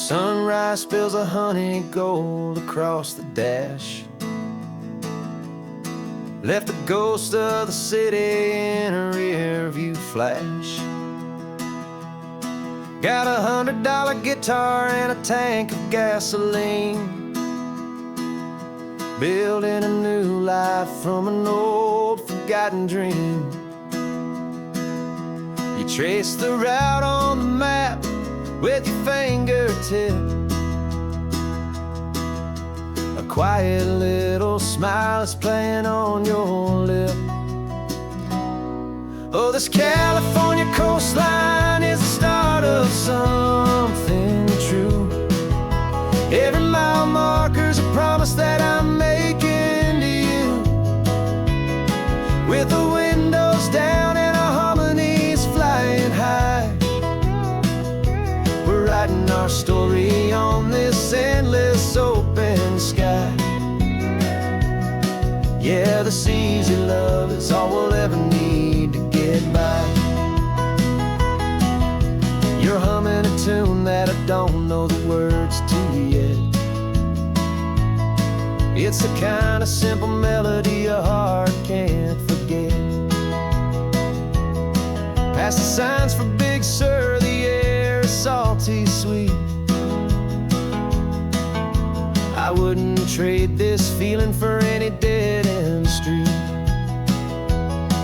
Sunrise spills a honey gold across the dash. Left the ghost of the city in a rear view flash. Got $100 guitar and a tank of gasoline, building a new life from an old forgotten dream. You trace the route on the map with your fingertip. A quiet little smile is playing on your lip. Oh, this California coastline is the start of something true. Every mile marker's a promise that I'm making to you. With the windows down and our harmonies flying high, we're writing our story on this endless open sky. Yeah, this easy love is all we'll ever need to get by. You're humming a tune that I don't know the words to yet. It's the kind of simple melody your heart can't forget. Past the signs for Big Sur, the air is salty sweet. I wouldn't trade this feeling for any dead-end street.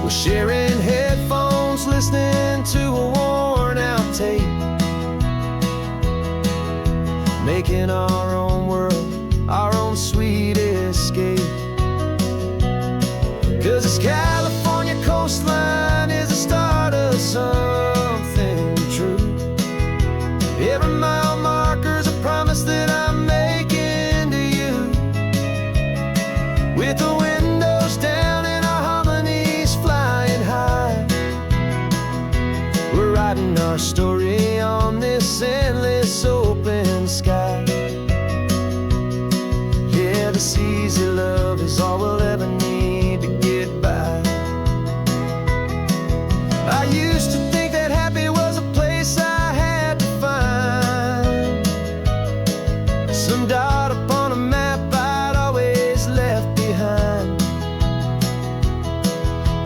We're sharing headphones, listening to a worn-out tape, making our own world, our own sweet escape. 'Cause this California coastline is the start of something true. Every mile marker's a promise that I'm making to you. With the windows down and our harmonies flying high, we're writing our story on this endless open sky. Yeah, this easy love is all we'll ever need to get by. I used to think that happy was a place I had to find, some dot upon a map I'd always left behind.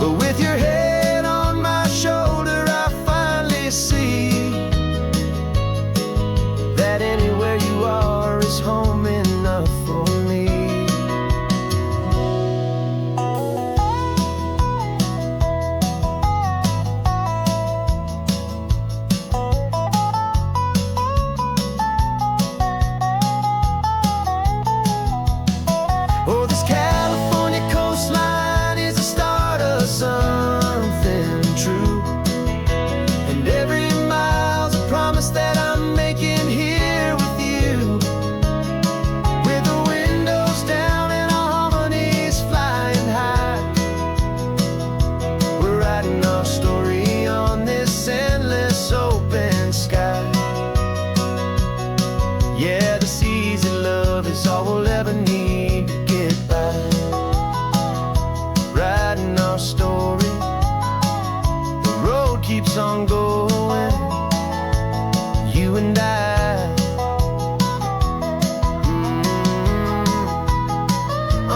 But with your head on my shoulder, I finally see that anywhere you are is home enough for me. Oh, this California coastline is the start of something true. And every mile's a promise that I'm making here with you. With the windows down and our harmonies flying high, we're writing our story on this endless open sky. Yeah, this easy love is all we'll ever need to get by. Writing our story, the road keeps on going, you and I.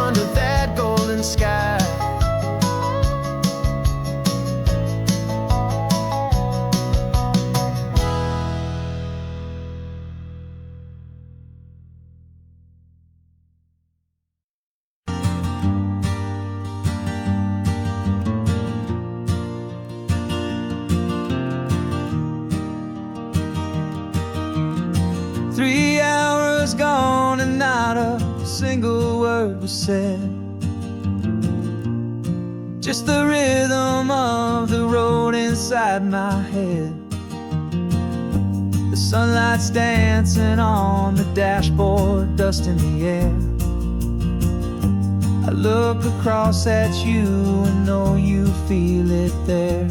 Under that golden sky. Three hours gone and not a single word was said. Just the rhythm of the road inside my head. The sunlight's dancing on the dashboard, dust in the air. I look across at you and know you feel it there.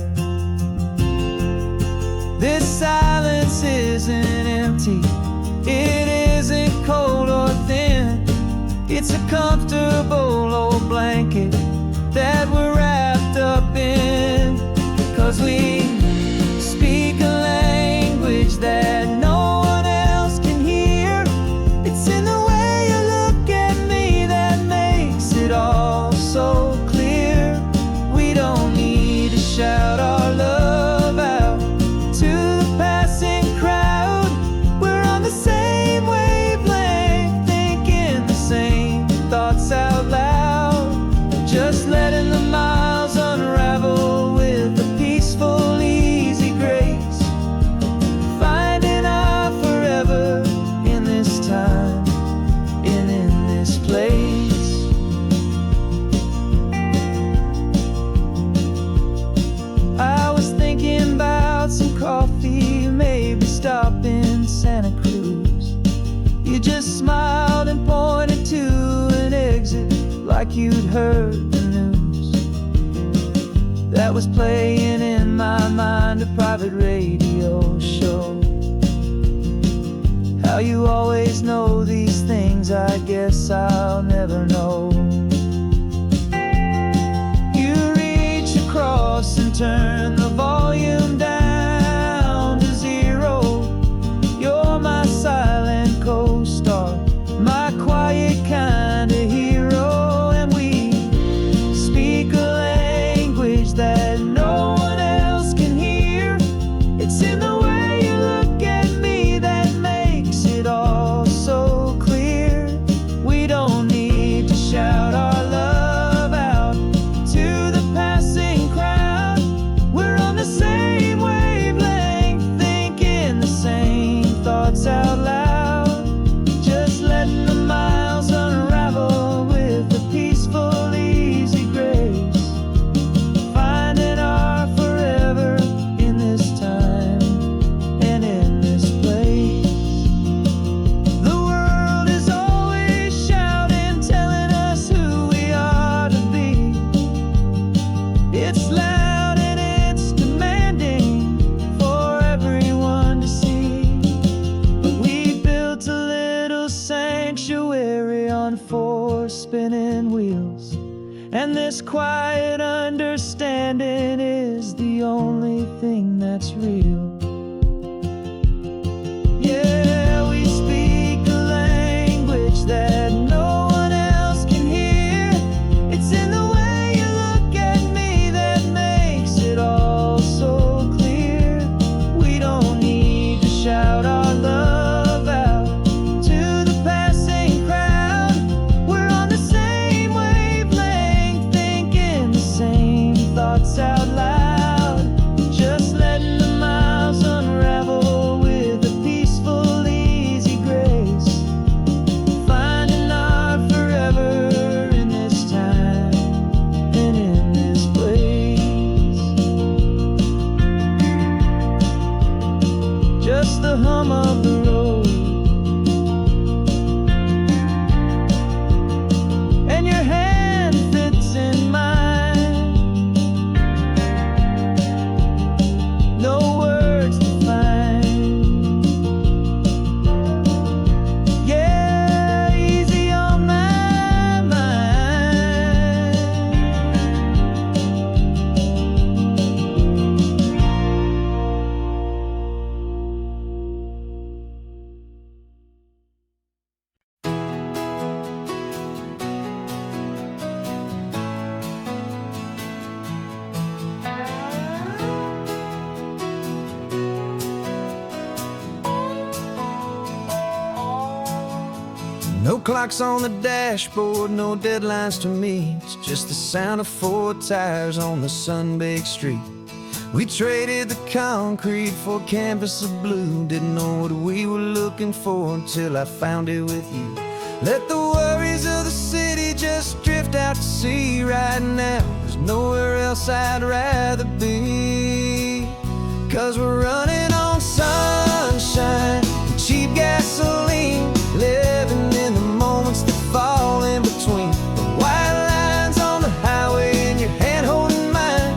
This silence isn't empty, it isn't cold or thin. It's a comfortable old blanket that we're wrapped up in. 'Cause we speak a language that no one else can hear. like you'd heard the news that was playing in my mind, a private radio show. How you always know these things, I guess I'll never know. You reach across and turn the volume down to zero. You're my silent co-star, my quiet kind of hero. And we speak a language that no one else can hear. It's in the way you look at me that makes it all so clear. We don't need to shout our love out to the passing crowd. We're on the same wavelength, thinking the same thoughts out loud. Just letting the miles unravel with a peaceful, easy grace. Finding our forever in this time and in this place. The world is always shouting, telling us who we are to be. It's loud and it's demanding for everyone to see. But we built a little sanctuary on four spinning wheels, and this quiet understanding is the only thing that's real. Yeah, we speak a language that no one else can hear. It's in the way you look at me that makes it all so clear. We don't need to shout our love out to the passing crowd. We're on the same wavelength, thinking the same thoughts out loud. Just letting the miles unravel with a peaceful, easy grace. Finding our forever in this time and in this place. Just the hum of the road and your hand fits in mine. No words to find. Yeah, easy on my mind. No clocks on the dashboard, no deadlines to meet. It's just the sound of four tires on the sun-baked street. We traded the concrete for a canvas of blue. Didn't know what we were looking for until I found it with you. Let the worries of the city just drift out to sea right now. There's nowhere else I'd rather be. 'Cause we're running on sunshine and cheap gasoline, living in the moments that fall in between. The white lines on the highway and your hand holding mine,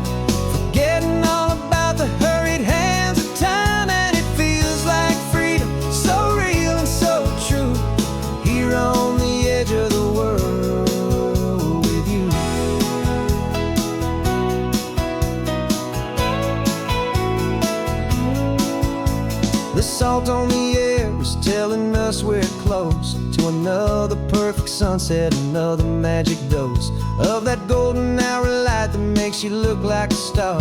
forgetting all about the hurried hands of time. And it feels like freedom, so real and so true, here on the edge of the world with you. The salt on the air is telling us we're close to another perfect sunset, another magic dose of that golden hour light that makes you look like a star,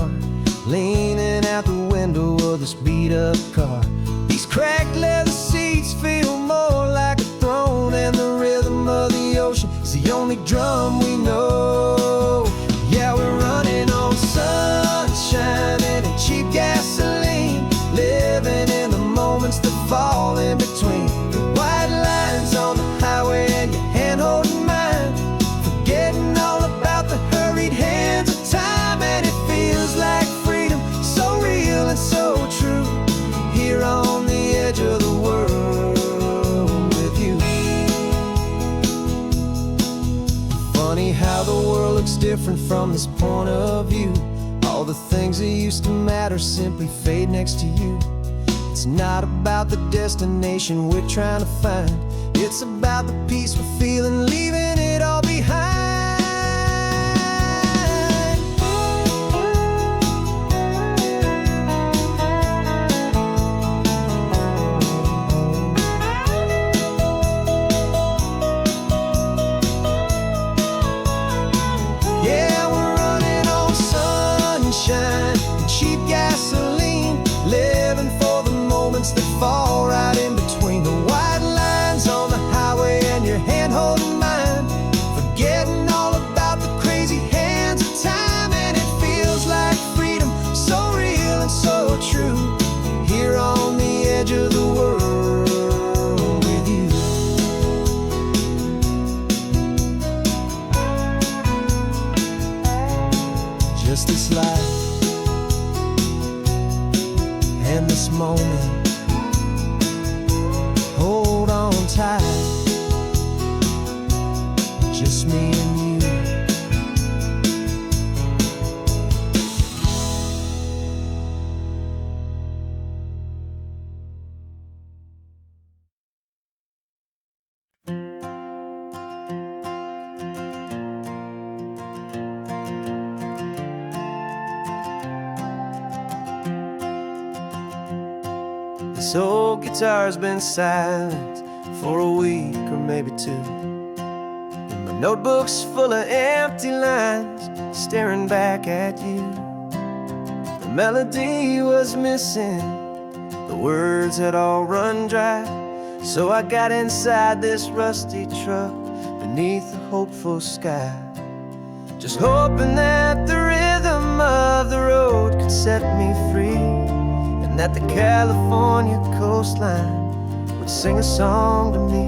leaning out the window of this beat-up car. These cracked leather seats feel more like a throne, and the rhythm of the ocean is the only drum we know. Yeah, we're running on sunshine and cheap gasoline, living in the moments that fall in between. The white lines on the highway and your hand holding mine, forgetting all about the hurried hands of time. And it feels like freedom, so real and so true, here on the edge of the world with you. Funny how the world looks different from this point of view. All the things that used to matter simply fade next to you. It's not about the destination we're trying to find. It's about the peace we're feeling, leaving it all behind. Yeah, we're running on sunshine and cheap gasoline, living for the moments that fall right in between the white lines on the highway and your hand holding mine, forgetting all about the crazy hands of time. And it feels like freedom, so real and so true, here on the edge of the world with you. Just this life and this moment, hold on tight, just me and you. This old guitar's been silent for a week or maybe two, and my notebook's full of empty lines staring back at you. The melody was missing, the words had all run dry, so I got inside this rusty truck beneath a hopeful sky, just hoping that the rhythm of the road could set me free, that the California coastline would sing a song to me.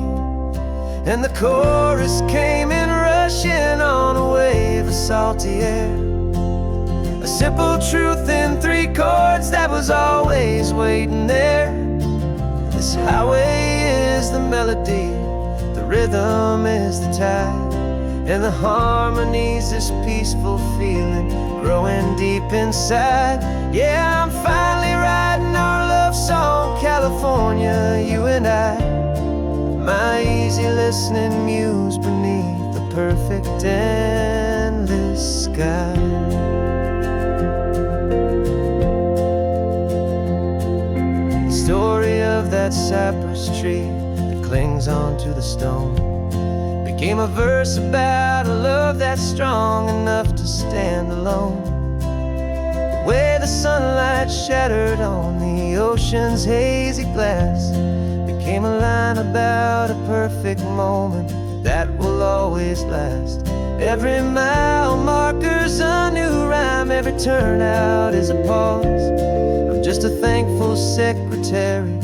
And the chorus came in rushing on a wave of salty air, a simple truth in 3 chords that was always waiting there. This highway is the melody, the rhythm is the tide, and the harmony's this peaceful feeling growing deep inside. Yeah, I'm finally writing our love song, California, you and I, my easy listening muse beneath the perfect endless sky. The story of that cypress tree that clings onto the stone became a verse about a love that's strong enough to stand alone. The way the sunlight shattered on the ocean's hazy glass became a line about a perfect moment that will always last. Every mile marker's a new rhyme, every turnout is a pause. I'm just a thankful secretary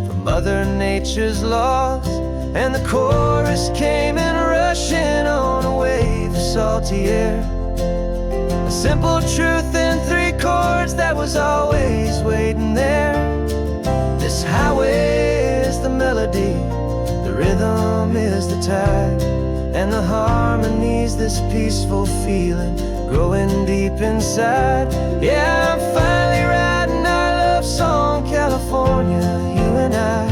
for Mother Nature's laws. And the chorus came in rushing on a wave of salty air, a simple truth in 3 chords that was always waiting there. This highway is the melody, the rhythm is the tide, and the harmony's this peaceful feeling growing deep inside. Yeah, I'm finally writing our love song, California, you and I,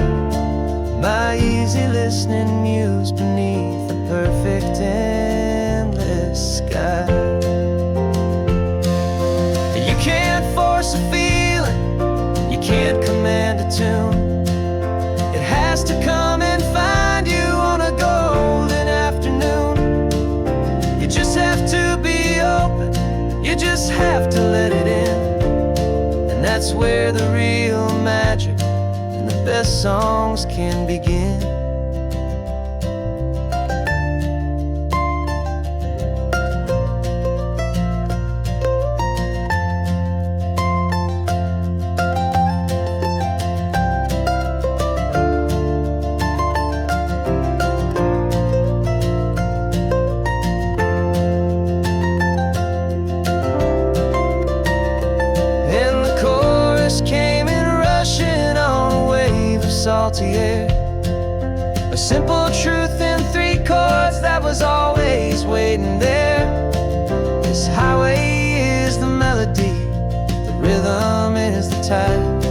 my easy listening muse beneath the perfect endless sky. You can't force a feeling, you can't command a tune. It has to come and find you on a golden afternoon. You just have to be open, you just have to let it in, and that's where the real magic and the best songs can begin. Salty air, a simple truth in 3 chords that was always he's waiting there. This highway is the melody, the rhythm is the tide,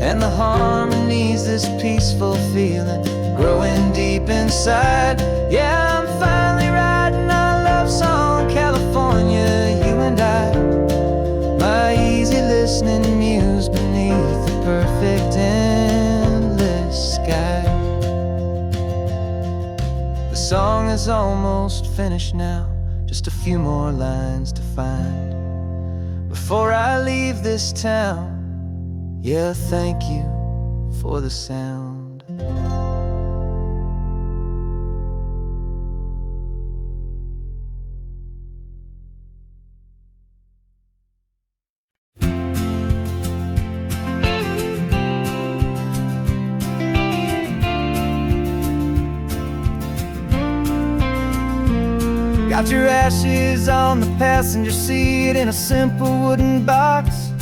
and the harmony's this peaceful feeling growing deep inside. Yeah, I'm finally writing our love song, California, you and I. My easy listening muse beneath the perfect endless sky. The song is almost finished now, just a few more lines to find before I leave this town. Yeah, thank you for the sound. Got your ashes on the passenger seat in a simple wooden box.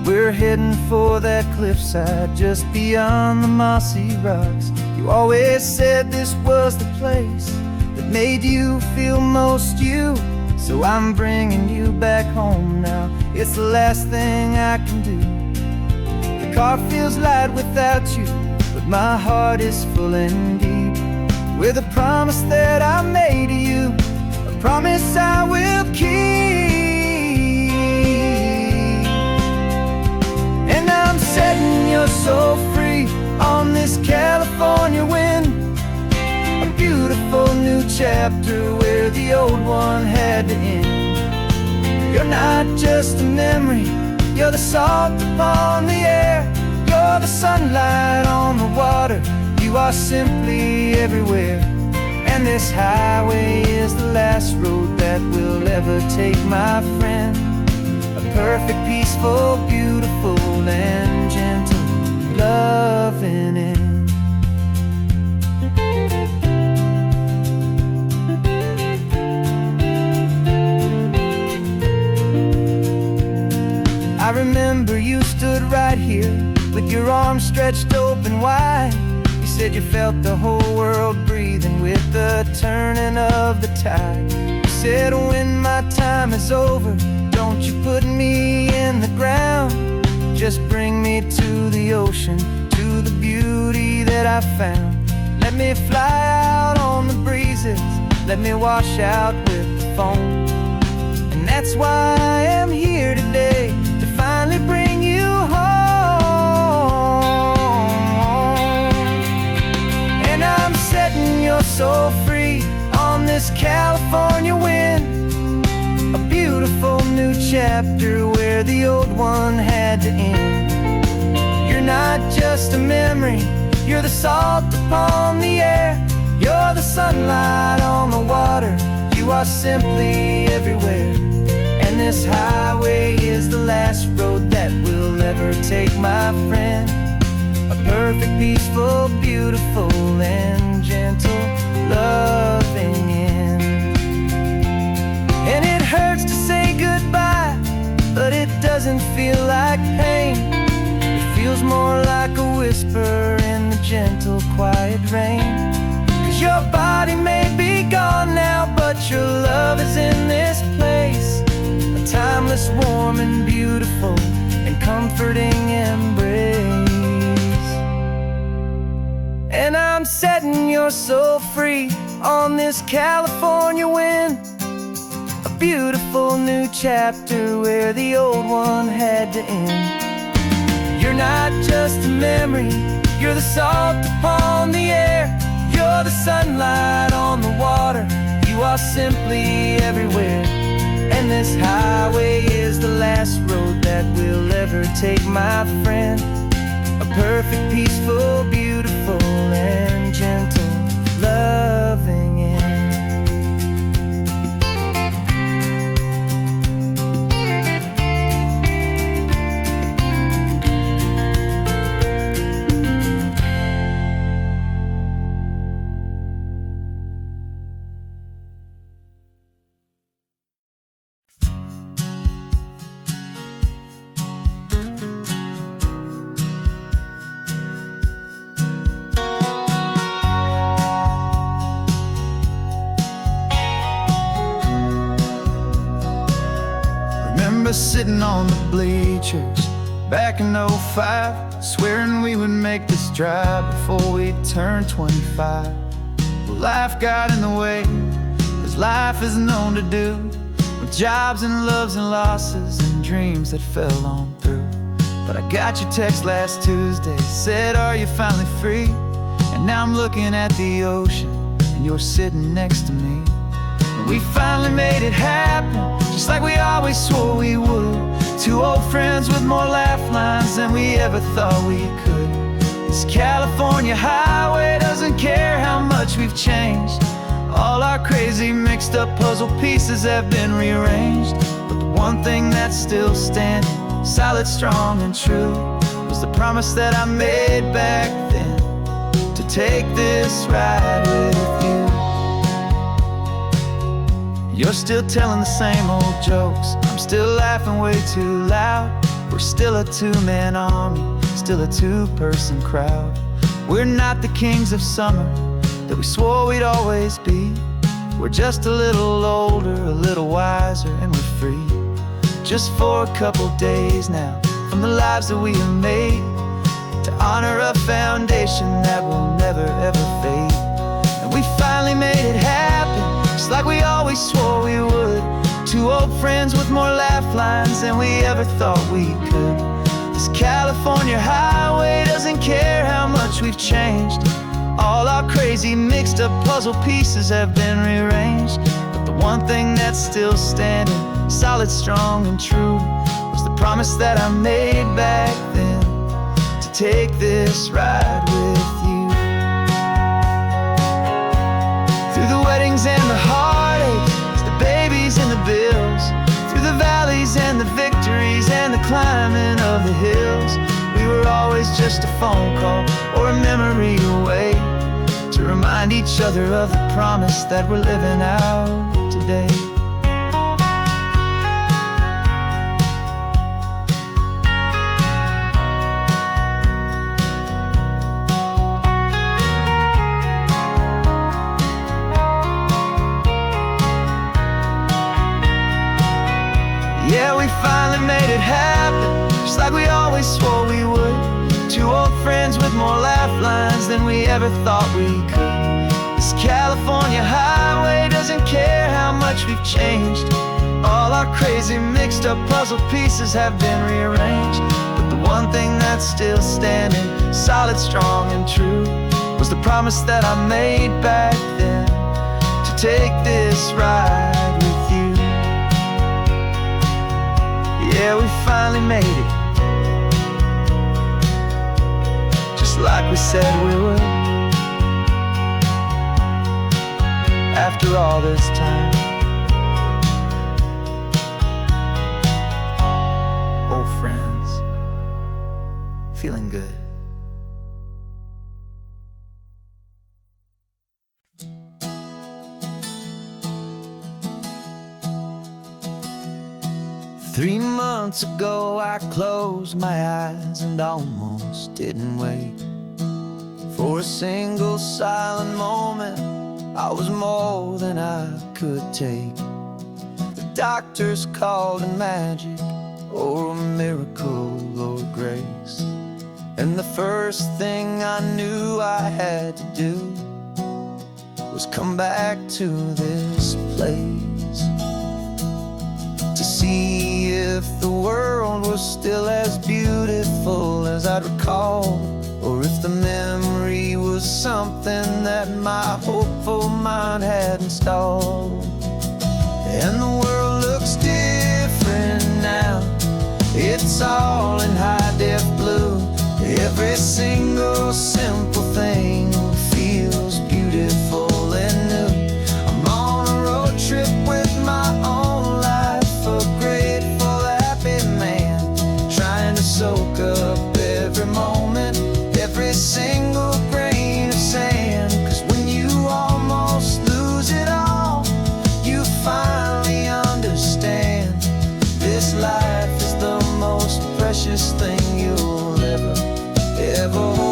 We're heading for that cliffside just beyond the mossy rocks. You always said this was the place that made you feel most you. So I'm bringing you back home now. It's the last thing I can do. The car feels light without you, but my heart is full and deep with a promise that I made to you, a promise I will keep. And I'm setting your soul free on this California wind, a beautiful new chapter where the old one had to end. You're not just a memory, you're the salt upon the air, you're the sunlight on the water, you are simply everywhere. And this highway is the last road that will ever take, my friend. A perfect, peaceful, beautiful, and gentle loving end. I remember you stood right here with your arms stretched open wide. You said you felt the whole world breathing with the turning of the tide. You said when my time is over, don't you put me in the ground, just bring me to the ocean, to the beauty that I found. Let me fly out on the breezes, let me wash out with the foam. And that's why I am here today, to finally bring you home. And I'm setting your soul free on this California wind, a beautiful new chapter where the old one had to end. You're not just a memory, you're the salt upon the air, you're the sunlight on the water, you are simply everywhere. And this highway is the last road that we'll ever take, my friend. A perfect, peaceful, beautiful, and gentle loving end. And it hurts to say goodbye, but it doesn't feel like pain. It feels more like a whisper in the gentle, quiet rain. 'Cause your body may be gone now, but your love is in this place, a timeless, warm, and beautiful, and comforting embrace. And I'm setting your soul free on this California wind, a beautiful new chapter where the old one had to end. You're not just a memory, you're the salt upon the air, you're the sunlight on the water, you are simply everywhere. And this highway is the last road that we'll ever take, my friend. A perfect, peaceful, beautiful, and gentle loving end. us sitting on the bleachers back in '05, swearing we would make this drive before we turned 25. Well, life got in the way, as life is known to do, with jobs and loves and losses and dreams that fell on through. But I got your text last Tuesday, said, are you finally free? And now I'm looking at the ocean, and you're sitting next to me. And we finally made it happen, just like we always swore we would. Two old friends with more laugh lines than we ever thought we could. This California highway doesn't care how much we've changed. All our crazy mixed up puzzle pieces have been rearranged. But the one thing that's still standing, solid, strong, and true, was the promise that I made back then, to take this ride with you. You're still telling the same old jokes, I'm still laughing way too loud. We're still a two-man army, still a two-person crowd. We're not the kings of summer that we swore we'd always be. We're just a little older, a little wiser, and we're free. Just for a couple days now, from the lives that we have made, to honor a foundation that will never ever fade. And we finally made it happen, just like we always swore we would. Two old friends with more laugh lines than we ever thought we could. This California highway doesn't care how much we've changed. All our crazy mixed up puzzle pieces have been rearranged. But the one thing that's still standing, solid, strong, and true, was the promise that I made back then, to take this ride with you. Through the weddings and the heartaches, the babies and the bills, through the valleys and the victories and the climbing of the hills, we were always just a phone call or a memory away, to remind each other of the promise that we're living out today. Yeah, we finally made it happen, just like we always swore we would. Two old friends with more laugh lines than we ever thought we could. This California highway doesn't care how much we've changed. All our crazy mixed up puzzle pieces have been rearranged. But the one thing that's still standing, solid, strong, and true, was the promise that I made back then, to take this ride with you. Yeah, we finally made it, just like we said we would. After all this time, old friends, feeling good. Three months ago I closed my eyes and almost didn't wait for a single silent moment. I was more than I could take. The doctors called it magic, or a miracle, or grace. And the first thing I knew I had to do was come back to this place, to see if the world was still as beautiful as I'd recall, or if the memory was something that my hopeful mind had installed. And the world looks different now, it's all in high-def blue. Every single simple thing feels beautiful and new. I'm on a road trip with my own life, a grateful, happy man, trying to soak up every moment, every single grain of sand. 'Cause when you almost lose it all, you finally understand this life is the most precious thing you'll ever hold.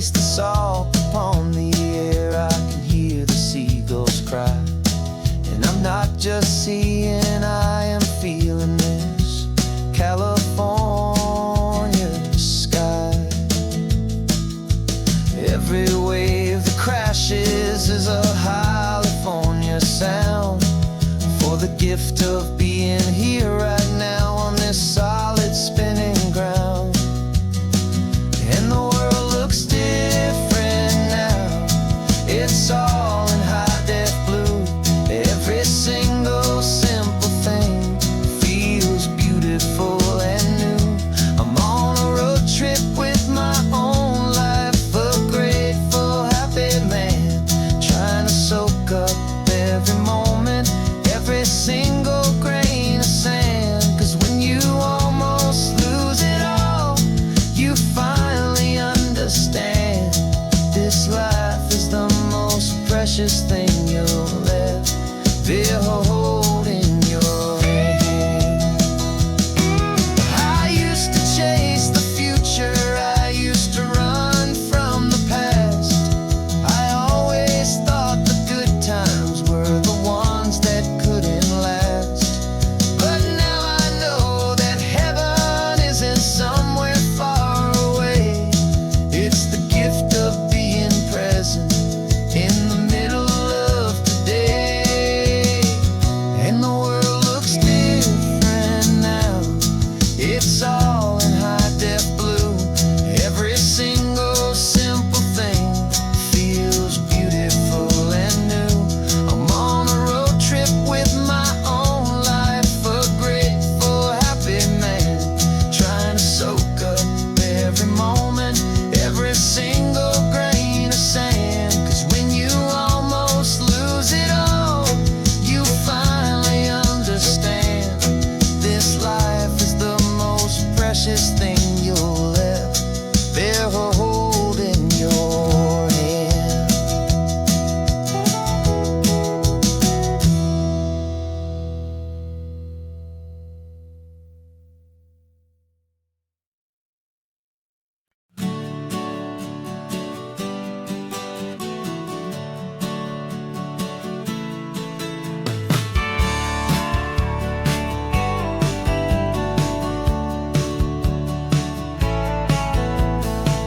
taste the salt upon the air. I can hear the seagulls cry. And I'm not just seeing, I am feeling this California sky. Every wave that crashes is a California sound. For the gift of being here right now on this solid spinning ground. And the world looks different now. It's all in high-def blue. Every single simple thing feels beautiful and new. I'm on a road trip with my own life, a grateful, happy man, trying to soak up every moment, every single grain of sand. 'Cause when you almost lose it all, you finally understand this life is the most precious thing you'll ever hold in your hand. I used to chase the future, I used to run from the past. I always thought the good times were the ones that couldn't last. But now I know that heaven isn't somewhere far away. It's the gift of being present in the middle of today. And the world looks different now. It's all in high-def blue. Every single simple thing feels beautiful and new. I'm on a road trip with my own life, a grateful, happy man, trying to soak up every moment, every single grain of sand. 'Cause when you almost lose it all, you finally understand this life is the most precious thing you'll ever hold in your hand.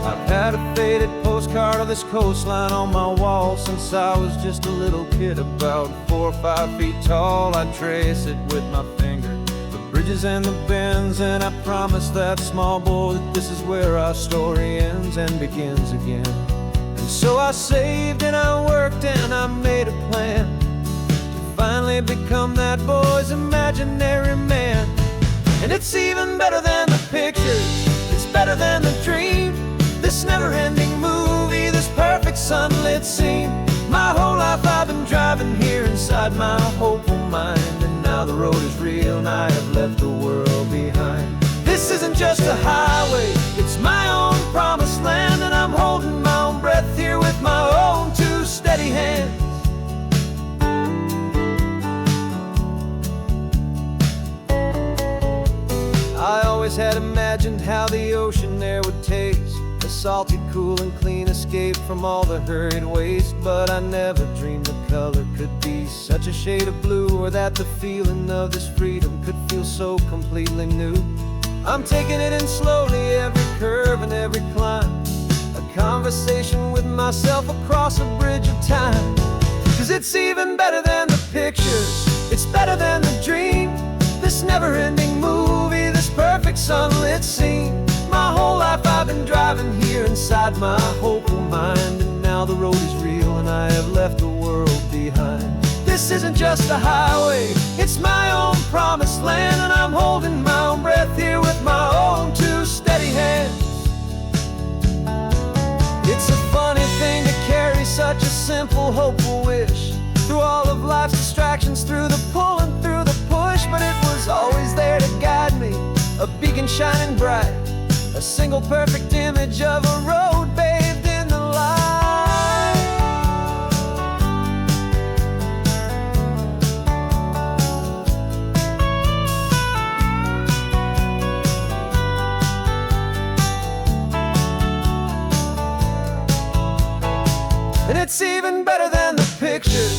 I've had a faded postcard of this coastline on my wall since I was just a little kid, about 4 or 5 feet tall. I trace it with my finger, the bridges and the bends, and I promised that small boy that this is where our story ends and begins again. And so I saved and I worked and I made a plan to finally become that boy's imaginary man. And it's even better than the pictures, it's better than the dream. This never-ending movie, this perfect sunlit scene. My whole life I've been driving here inside my hopeful mind, and now the road is real and I have left the world behind. This isn't just a highway, it's my own promised land, and I'm holding my own breath here with my own two steady hands. I always had imagined how the ocean there would taste, a salty, cool and clean escape from all the hurried waste. But I never dreamed the color could be such a shade of blue, or that the feeling of this freedom could feel so completely new. I'm taking it in slowly, every curve and every climb, a conversation with myself across a bridge of time. 'Cause it's even better than the pictures, it's better than the dream. This never-ending movie, this perfect sunlit scene. My whole life I've been driving here inside my hopeful mind, and now the road is real and I have left the world behind. This isn't just a highway, it's my own promised land, and I'm holding my own breath here with my own two steady hands. It's a funny thing to carry such a simple, hopeful wish through all of life's distractions, through the pull and through the push. But it was always there to guide me, a beacon shining bright, a single perfect image of a road bathed in the light. it's even better than the picture.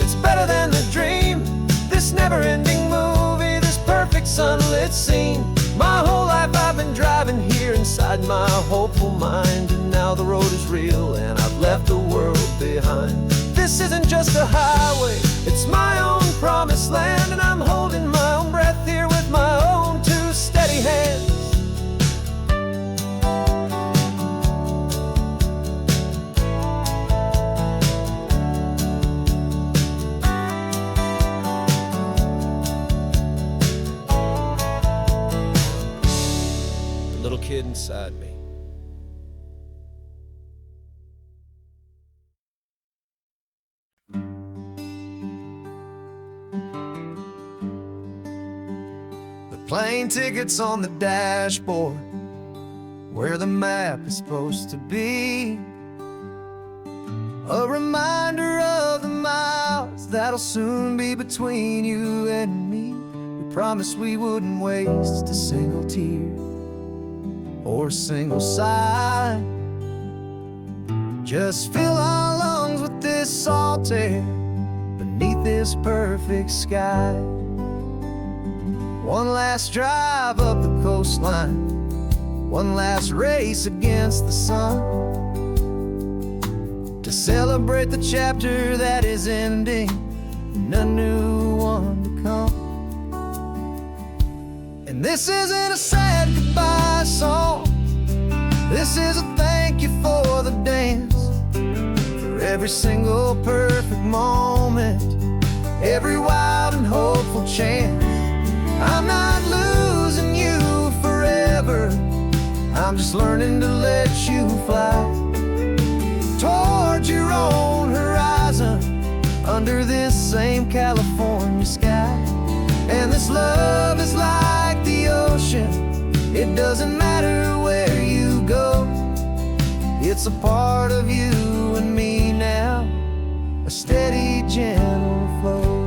It's better than the dream. This never-ending movie, this perfect sunlit scene. My whole life I've been driving here inside my hopeful mind, and now the road is real and I've left the world behind. This isn't just a highway, it's my own promised land, and I'm holding my own breath here with my own two steady hands. The little kid inside me. Plane tickets on the dashboard, where the map is supposed to be. A reminder of the miles that'll soon be between you and me. We promised we wouldn't waste a single tear or a single sigh. Just fill our lungs with this salt air beneath this perfect sky. One last drive up the coastline, one last race against the sun, to celebrate the chapter that is ending and a new one to come. And this isn't a sad goodbye song, this is a thank you for the dance, for every single perfect moment, every wild and hopeful chance. I'm not losing you forever, I'm just learning to let you fly toward your own horizon, under this same California sky. And this love is like the ocean, it doesn't matter where you go, it's a part of you and me now, a steady, gentle flow.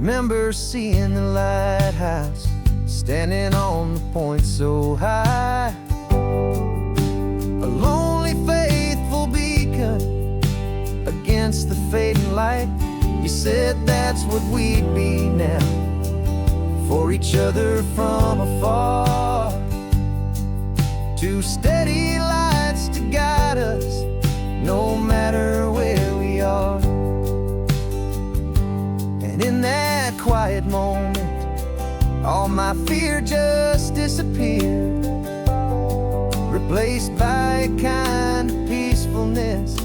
Remember seeing the lighthouse, standing on the point so high, a lonely, faithful beacon against the fading light. You said that's what we'd be now, for each other from afar. Two steady lights to guide us, no matter where we are. And in that quiet moment, all my fear just disappeared, replaced by a kind of peacefulness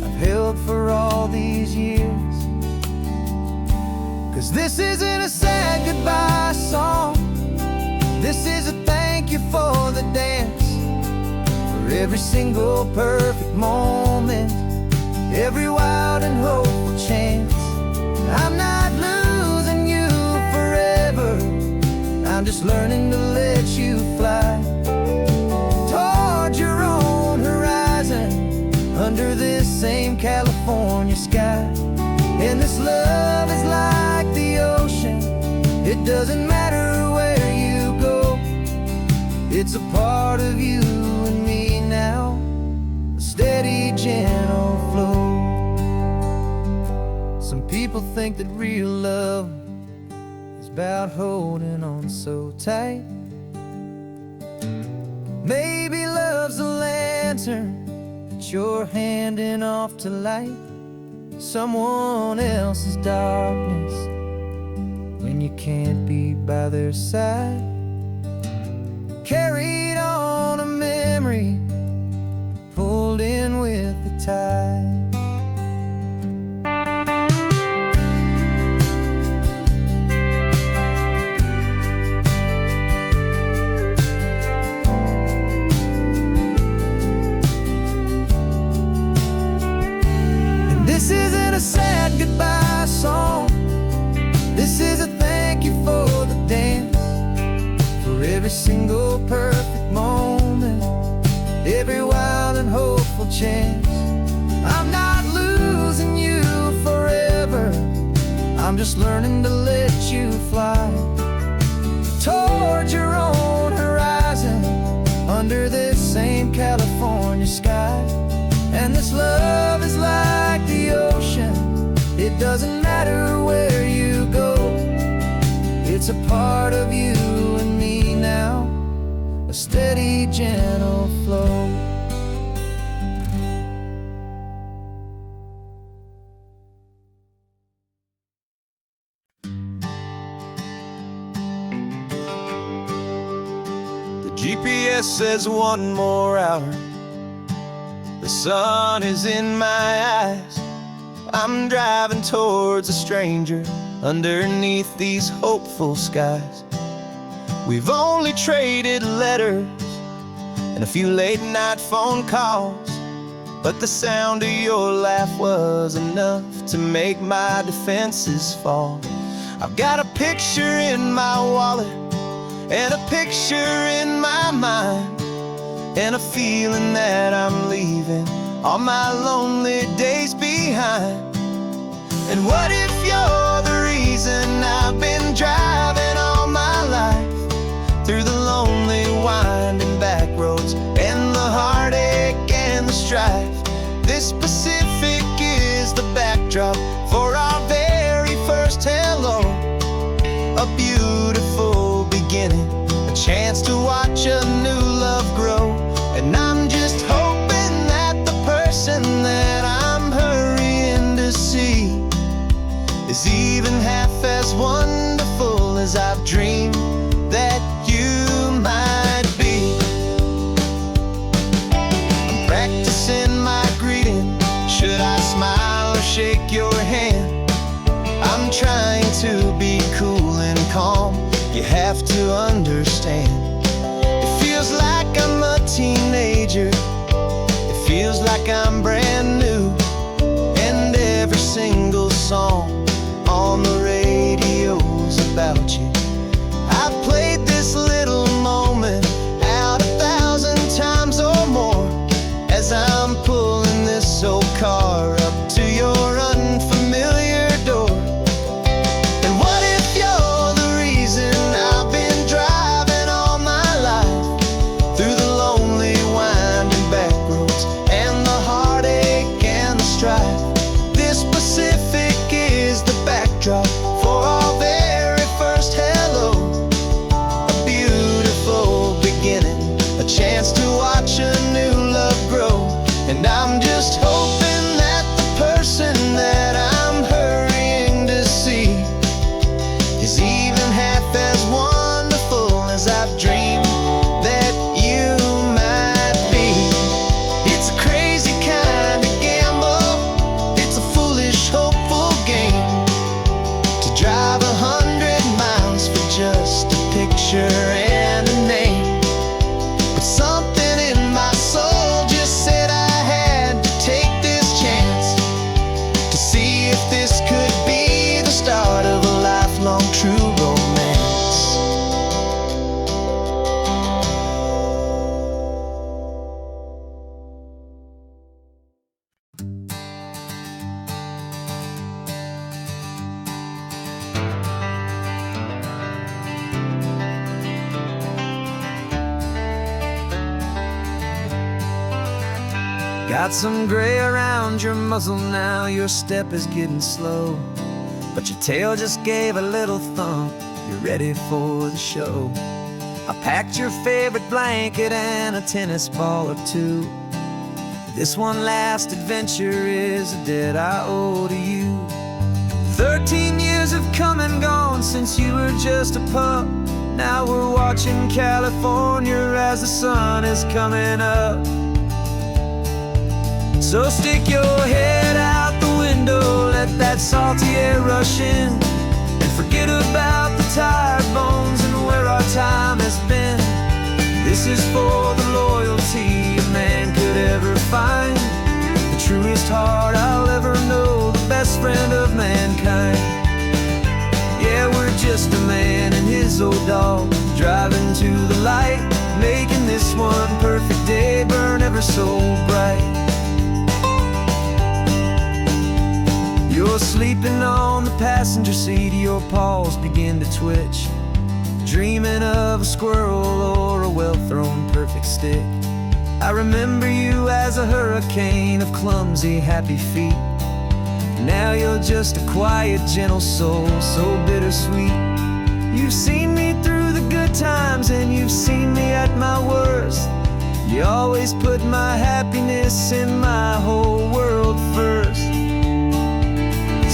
I've held for all these years. 'Cause this isn't a sad goodbye song, this is a thank you for the dance, for every single perfect moment, every wild and hopeful chance. I'm not losing you forever, I'm just learning to let you fly toward your own horizon, under this same California sky. And this love is like the ocean, it doesn't matter where you go, it's a part of you and me now, a steady, gentle flow. Some people think that real love is about holding on so tight. Maybe love's a lantern that you're handing off to light someone else's darkness when you can't be by their side. Carried on a memory, pulled in with the tide. This isn't a sad goodbye song, this is a thank you for the dance, for every single perfect moment, every wild and hopeful chance. I'm not losing you forever, I'm just learning to let you fly toward your own horizon, under this same California sky. And this love is like the ocean. It doesn't matter where you go. It's a part of you and me now, a steady, gentle flow. GPS says one more hour. The sun is in my eyes. I'm driving towards a stranger underneath these hopeful skies. We've only traded letters and a few late night phone calls, but the sound of your laugh was enough to make my defenses fall. I've got a picture in my wallet and a picture in my mind, and a feeling that I'm leaving all my lonely days behind. And what if you're the reason I've been driving all my life, through the lonely winding back roads and the heartache and the strife? This Pacific is the backdrop for our very first hello, a beautiful beginning, a chance to watch a new love grow. And I'm just hoping that the person that I'm hurrying to see is even half as wonderful as I've dreamed that you might be. I'm practicing my greeting. Should I smile or shake your hand? I'm trying to be cool and calm. You have to understand. It feels like I'm a teenager. It feels like I'm brand new. And every single song on the radio's about you. I've played this little moment out 1,000 times or more, as I'm pulling this old car up to your unfamiliar door. And what if you're the reason I've been driving all my life, through the lonely winding back roads and the heartache and the strife? This Pacific is the backdrop for our very first hello, a beautiful beginning, a chance to watch a new love grow. And I'm just hoping that the person that I'm hurrying to see is even half as wonderful as I've dreamed that you might be. It's a crazy kind of gamble. It's a foolish, hopeful game to drive 100 miles for just a picture and a name. But something in my soul just said I had to take this chance to see if this could be the start of a lifelong true romance. Got some gray around your muzzle now, your step is getting slow, but your tail just gave a little thump, you're ready for the show. I packed your favorite blanket and a tennis ball or two. This one last adventure is a debt I owe to you. 13 years have come and gone since you were just a pup. Now we're watching California as the sun is coming up. So stick your head out the window, let that salty air rush in, and forget about the tired bones and where our time has been. This is for the loyalty a man could ever find, the truest heart I'll ever know, the best friend of mankind. Yeah, we're just a man and his old dog, driving to the light, making this one perfect day burn ever so bright. You're sleeping on the passenger seat, your paws begin to twitch, dreaming of a squirrel or a well-thrown perfect stick. I remember you as a hurricane of clumsy, happy feet. Now you're just a quiet, gentle soul, so bittersweet. You've seen me through the good times and you've seen me at my worst. You always put my happiness in my whole world first.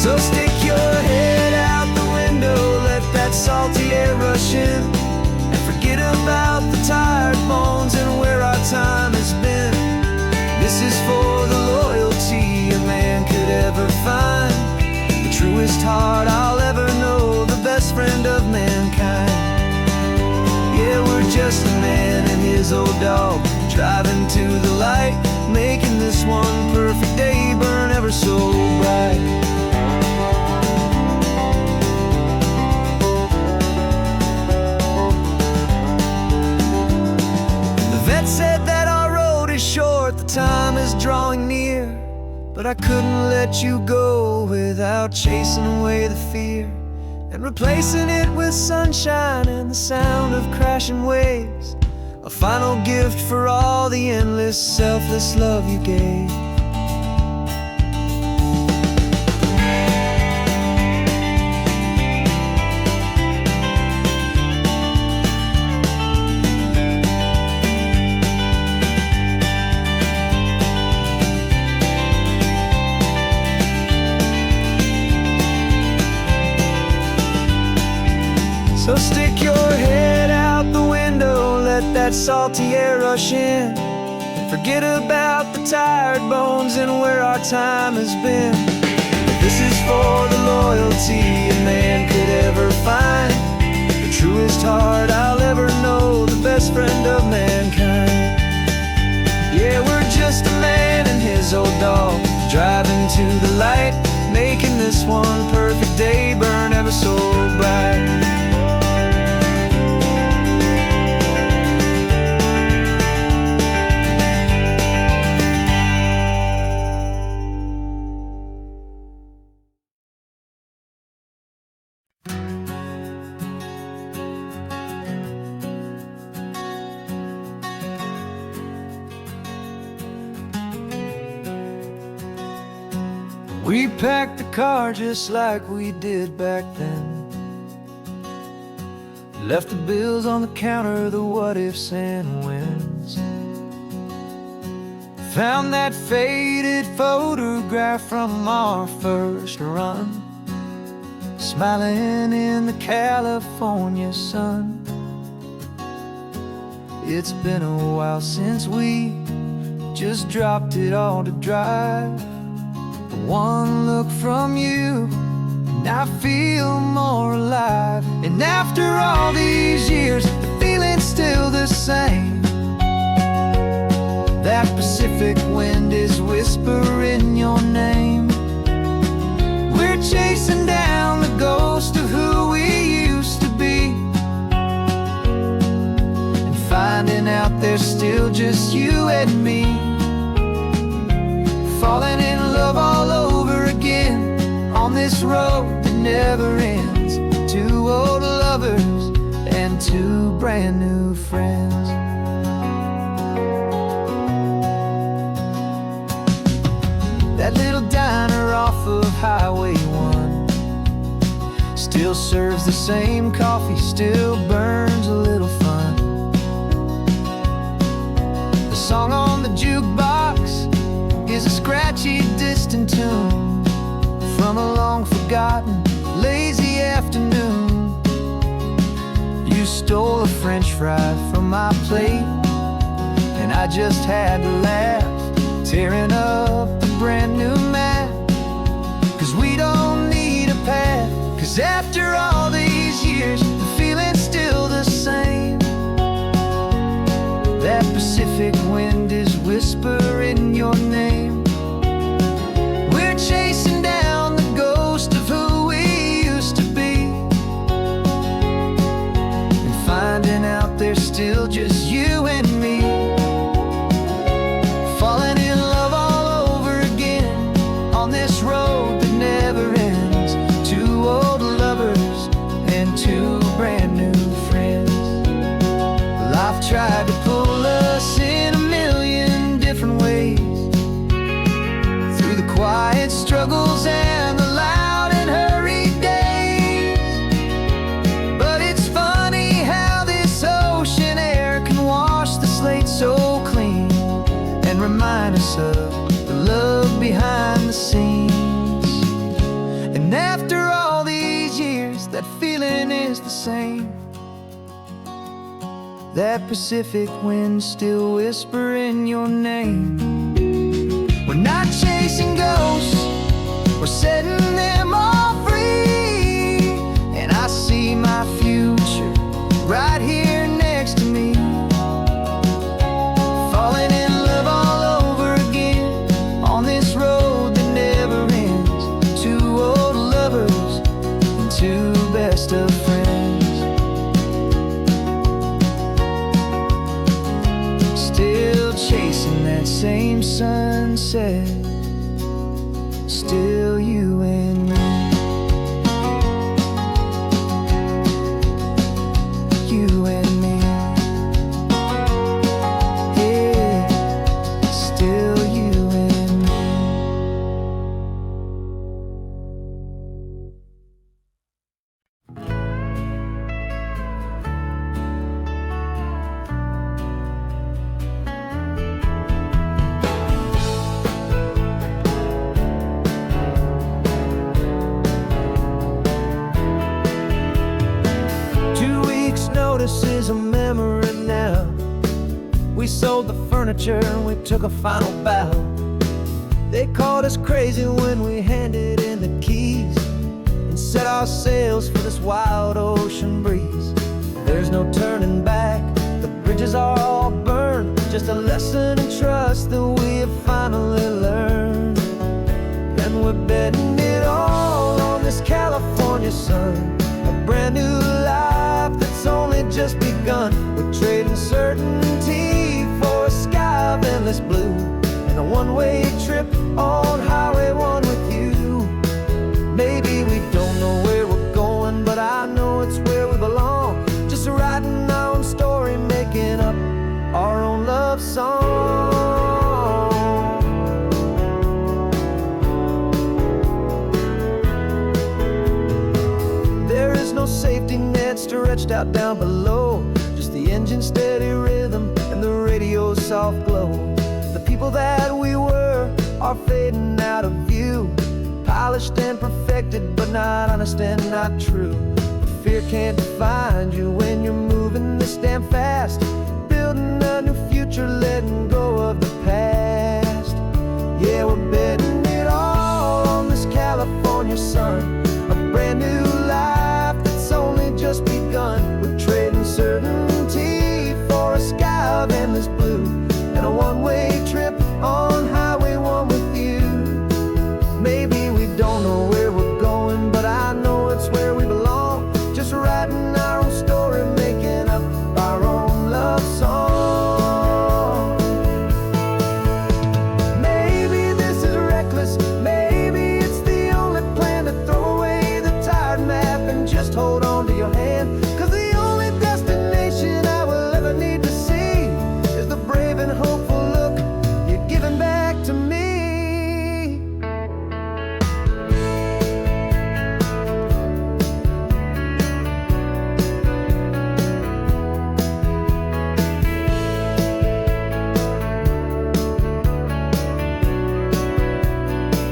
So stick your head out the window, let that salty air rush in, and forget about the tired bones and where our time has been. This is for the loyalty a man could ever find, the truest heart I'll ever know, the best friend of mankind. Yeah, we're just a man and his old dog, driving to the light, making this one perfect day burn ever so bright. The vet said that our road is short, the time is drawing near, but I couldn't let you go without chasing away the fear and replacing it with sunshine and the sound of crashing waves. A final gift for all the endless, selfless love you gave. So stick your head out the window, let that salty air rush in, and forget about the tired bones and where our time has been. This is for the loyalty a man could ever find, the truest heart I'll ever know, the best friend of mankind. Yeah, we're just a man and his old dog, driving to the light, making this one perfect day burn ever so bright. We packed the car just like we did back then, left the bills on the counter, the what ifs and whens. Found that faded photograph from our first run, smiling in the California sun. It's been a while since we just dropped it all to drive. One look from you and I feel more alive. And after all these years, the feeling's still the same. That Pacific wind is whispering your name. We're chasing down the ghost of who we used to be, and finding out there's still just you and me. Falling in love all over again on this road that never ends. Two old lovers and two brand new friends. That little diner off of Highway 1 still serves the same coffee, still burns a little fun. The song on the jukebox is a scratchy, distant tune from a long forgotten, lazy afternoon. You stole a French fry from my plate, and I just had to laugh, tearing up the brand new map. Cause we don't need a path, cause after all these years, the feeling's still the same. That Pacific wind is whispering your name. We're chasing down the ghost of who we used to be, and finding out there's still just you and me. Falling in love all remind us of the love behind the scenes. And after all these years, that feeling is the same. That Pacific wind still whispering your name. We're not chasing ghosts, we're setting them all free. And I see my future right here next to me, falling in love all over again on this road that never ends. Two old lovers and two best of friends, still chasing that same sunset. Still you and me. You and me. Yeah, still you and me. 2 weeks' notice is a memory now. We sold the furniture and we took a final bow. They called us crazy when we handed in the keys and set our sails for this wild ocean breeze. There's no turning back, the bridges are all burned. Just a lesson in trust that we have finally learned. And we're betting it all on this California sun, a brand new life that's only just begun. We're trading certainty for a sky of endless blue and a one-way trip on Highway 1 with you. Maybe we don't know where we're going, but I know it's where we belong. Just writing our own story, making up our own love song. There is no safety net stretched out down below, just the engine's steady rhythm and the radio's soft glow. The people that we were are fading out of view, polished and perfected, but not honest and not true. Fear can't define you when you're moving this damn fast, building a new future, letting go of the past. Yeah, we're betting it all on this California sun, a brand new life that's only just begun. We're trading certainty for a sky of endless blue and a one-way trip on Highway 1 with you. Maybe we don't know where we're going, but I know it's where we belong. Just writing our own story, making up our own love song. Maybe this is reckless, maybe it's the only plan to throw away the tired map and just hold on to your hand. 'Cause the only destination I will ever need to see is the brave and hopeful look you're giving back to me.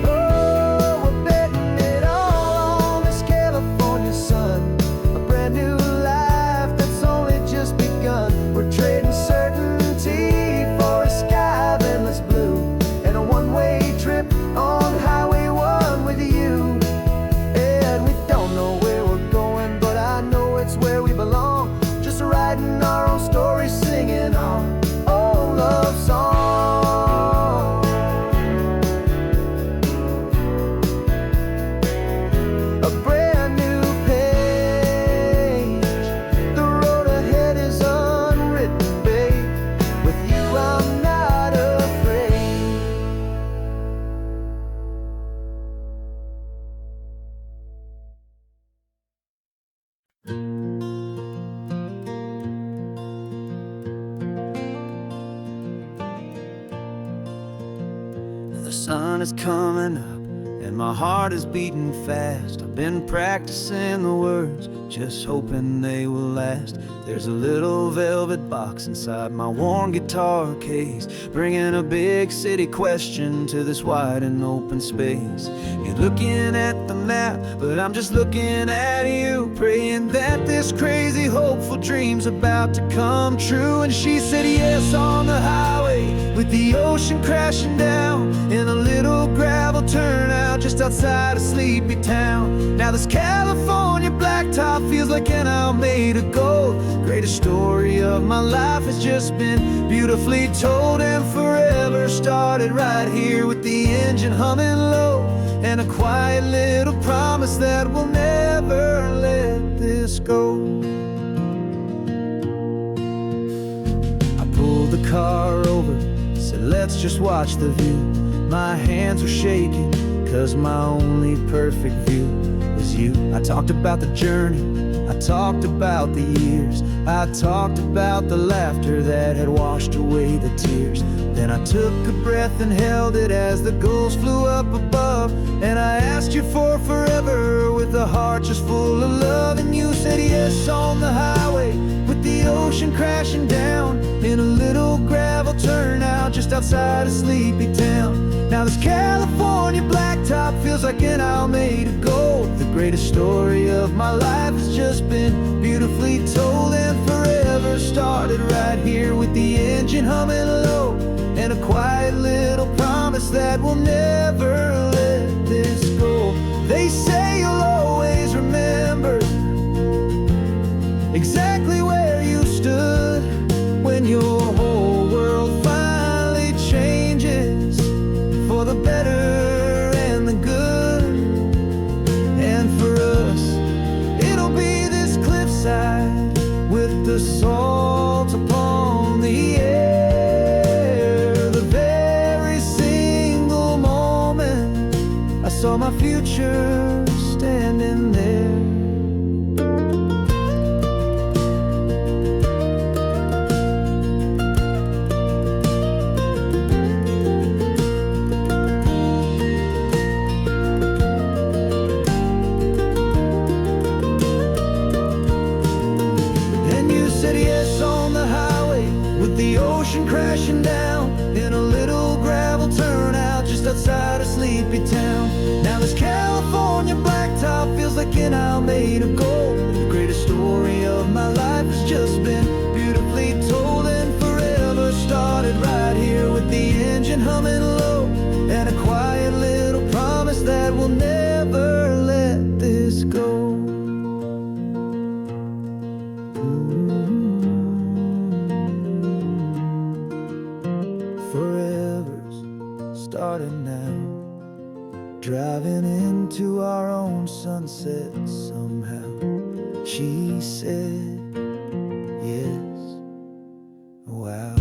Oh, we're betting it all on this California sun, a brand new life that's only just begun. We're trading certainty for a sky of endless blue and a one-way trip on Highway 1 with you. And we don't know where we're going, but I know it's where we belong. Just writing our own story, singing our own love song. A brand new page, the road ahead is unwritten, babe. With you I'm not afraid. The sun is coming up and my heart is beating fast. I've been practicing the words, just hoping they will last. There's a little velvet box inside my worn guitar case, bringing a big city question to this wide and open space. You're looking at the map, but I'm just looking at you, praying that this crazy hopeful dream's about to come true. And she said yes on the highway, with the ocean crashing down, in a little gravel turnout just outside a sleepy town. Now this California blacktop feels like an owl made of gold. Greatest story of my life has just been beautifully told, and forever started right here with the engine humming low, and a quiet little promise that we'll never let this go. I pulled the car over, said let's just watch the view. My hands were shaking, cause my only perfect view was you. I talked about the journey, I talked about the years, I talked about the laughter that had washed away the tears. Then I took a breath and held it as the gulls flew up above, and I asked you for forever with a heart just full of love. And you said yes on the highway, with the ocean crashing down, in a little gravel turnout just outside a sleepy town. Now this California blacktop feels like an owl made of gold. The greatest story of my life has just been beautifully told, and forever started right here with the engine humming low, and a quiet little promise that we'll never let this go. They say you'll always remember exactly where you stood when your whole world finally changes for the better and the good. And for us, it'll be this cliffside with the salt upon the air. The very single moment I saw my future standing there. The ocean crashing down, in a little gravel turnout just outside a sleepy town. Now this California blacktop feels like an owl made of gold. The greatest story of my life has just been beautifully told, and forever started right here with the engine humming low, and a quiet little promise that we'll never let this go. Starting now, driving into our own sunset somehow. She said yes, wow.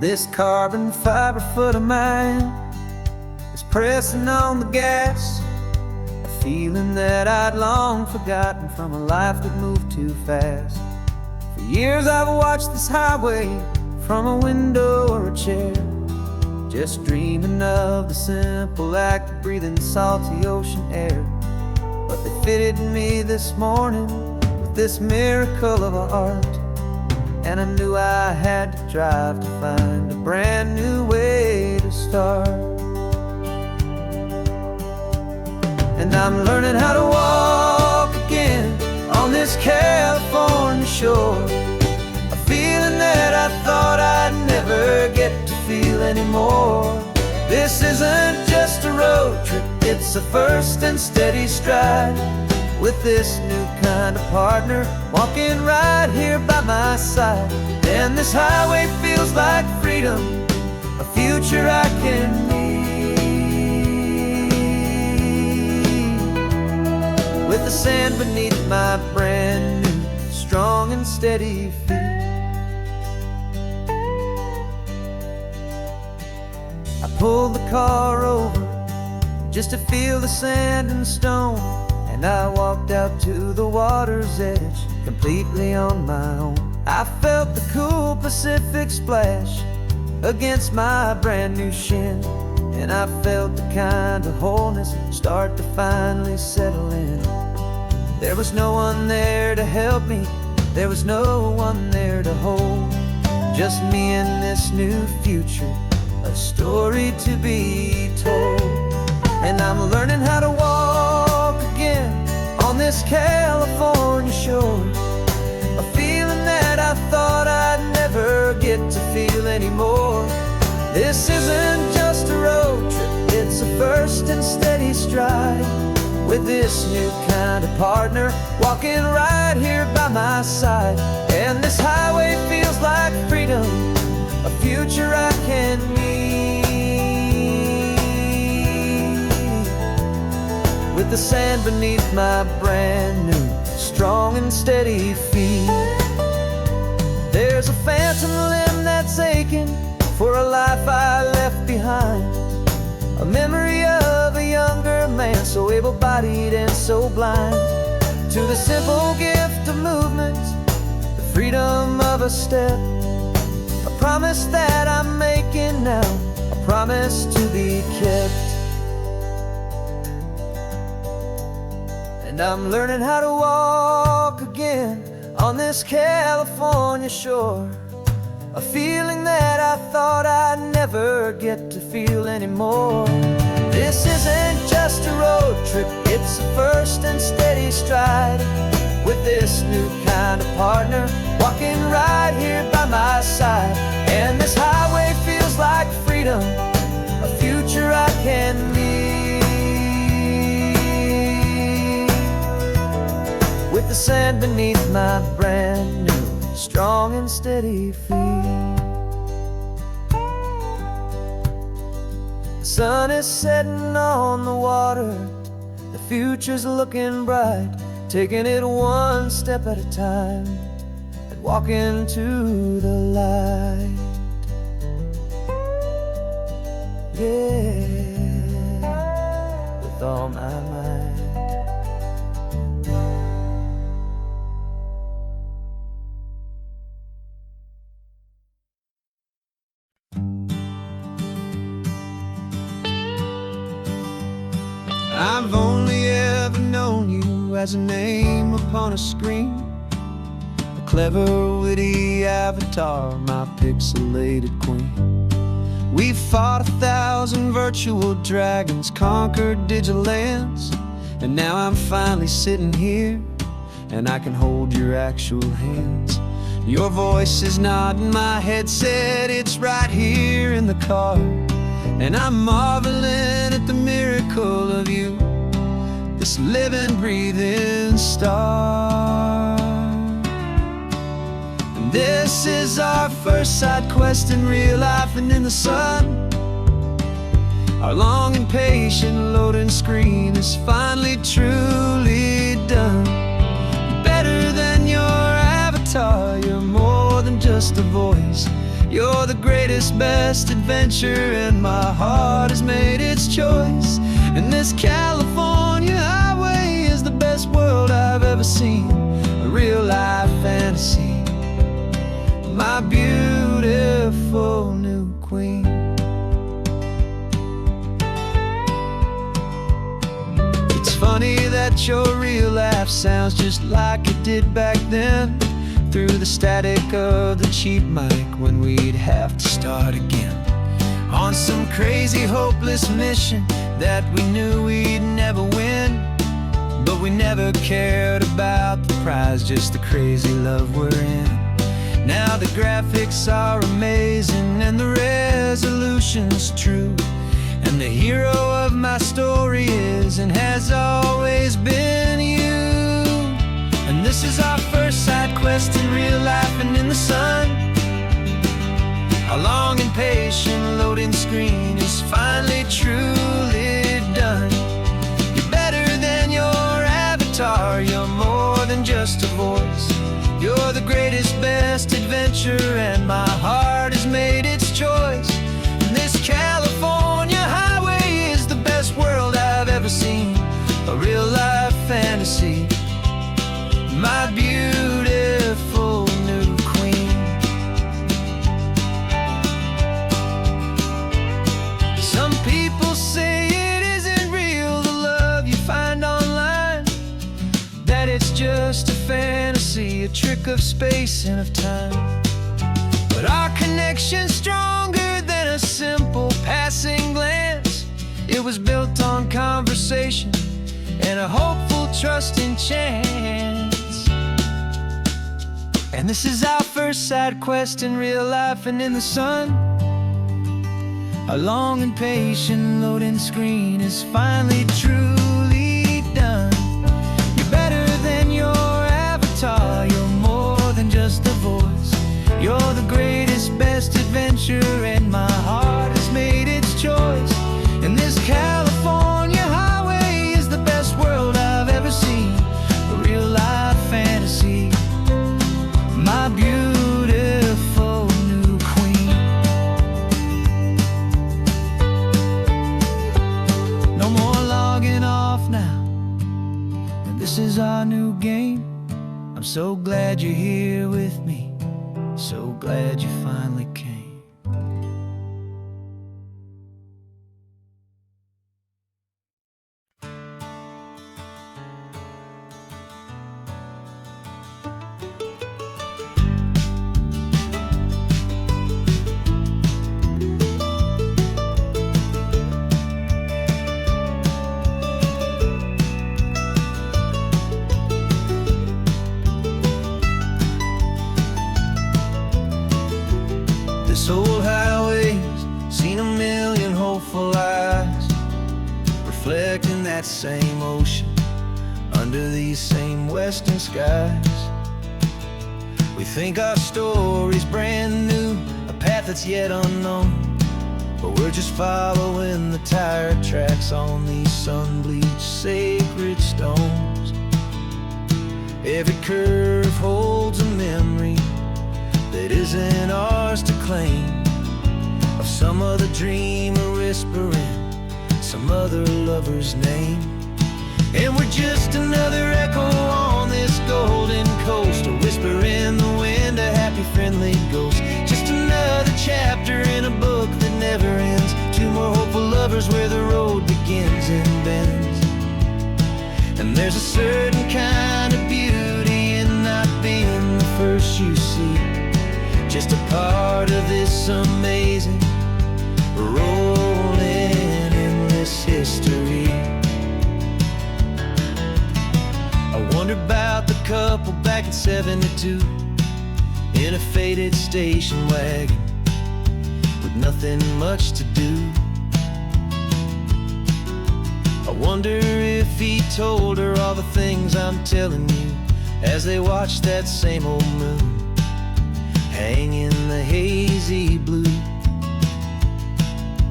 This carbon fiber foot of mine is pressing on the gas, a feeling that I'd long forgotten from a life that moved too fast. For years I've watched this highway from a window or a chair, just dreaming of the simple act of breathing salty ocean air. But they fitted me this morning with this miracle of art, and I knew I had to drive to find a brand new way to start. And I'm learning how to walk again on this California shore, a feeling that I thought I'd never get to feel anymore. This isn't just a road trip, it's a first and steady stride, with this new kind of partner walking right here by my side. And this highway feels like freedom, a future I can need, with the sand beneath my brand new strong and steady feet. I pulled the car over just to feel the sand and stone, and I walked out to the water's edge completely on my own. I felt the cool Pacific splash against my brand new shin, and I felt the kind of wholeness start to finally settle in. There was no one there to help me, there was no one there to hold, just me and this new future, a story to be told. And I'm learning how to walk again on this California shore, a feeling that I thought I'd never get to feel anymore. This isn't just a road trip, it's a first and steady stride, with this new kind of partner walking right here by my side. And this highway feels like freedom, a future I can meet, with the sand beneath my brand new, strong and steady feet. There's a phantom limb that's aching for a life I left behind, a memory of a younger man, so able-bodied and so blind, to the simple gift of movement, the freedom of a step, a promise that I'm making now, a promise to be kept. And I'm learning how to walk again on this California shore, a feeling that I thought I'd never get to feel anymore. This isn't just a road trip, it's a first and steady stride, with this new kind of partner walking right here by my side. And this highway feels like freedom, a future I can meet, with the sand beneath my brand new, strong and steady feet. The sun is setting on the water, the future's looking bright, taking it one step at a time and walking to the light. Yeah, with all my might. I've only ever known you as a name upon a screen, a clever, witty avatar, my pixelated queen. We fought 1,000 virtual dragons, conquered digital lands, and now I'm finally sitting here, and I can hold your actual hands. Your voice is not in my headset, it's right here in the car, and I'm marveling at the miracle of you, this living, breathing star. And this is our first side quest in real life and in the sun. Our long and patient loading screen is finally truly done. Better than your avatar, you're more than just a voice. You're the greatest, best adventure, and my heart has made its choice. And this California highway is the best world I've ever seen, a real life fantasy, my beautiful new queen. It's funny that your real life sounds just like it did back then, through the static of the cheap mic when we'd have to start again, on some crazy hopeless mission that we knew we'd never win. But we never cared about the prize, just the crazy love we're in. Now the graphics are amazing and the resolution's true, and the hero of my story is and has always been you. And this is our first side quest in real life and in the sun. Our long and patient loading screen is finally truly done. You're better than your avatar, you're more than just a voice. adventure, and my heart has made its choice. And this California highway is the best world I've ever seen, a real life fantasy, my beautiful new queen. Some people say it isn't real, the love you find online, that it's just a fantasy, a trick of space and of time. But our connection's stronger than a simple passing glance. It was built on conversation and a hopeful, trusting chance. And this is our first side quest in real life and in the sun. Our long and patient loading screen is finally truly done. You're better than your avatar, you're more than just a voice. You're the greatest, best adventure, and my heart has made its choice. And this California highway is the best world I've ever seen, a real life fantasy, my beautiful new queen. No more logging off now, and this is our new game. I'm so glad you're here with me, so glad you finally came. This old highway's seen a million hopeful eyes, reflecting that same ocean under these same western skies. We think our story's brand new, a path that's yet unknown, but we're just following the tire tracks on these sun-bleached sacred stones. Every curve holds a memory that isn't ours to claim, of some other dreamer whispering some other lover's name. And we're just another echo on this golden coast, a whisper in the wind, a happy friendly ghost. Just another chapter in a book that never ends, two more hopeful lovers where the road begins and bends. And there's a certain kind of beauty in not being the first you see, just a part of this amazing, rolling, endless history. I wonder about the couple back in '72 in a faded station wagon with nothing much to do. I wonder if he told her all the things I'm telling you as they watched that same old moon hang in the hazy blue.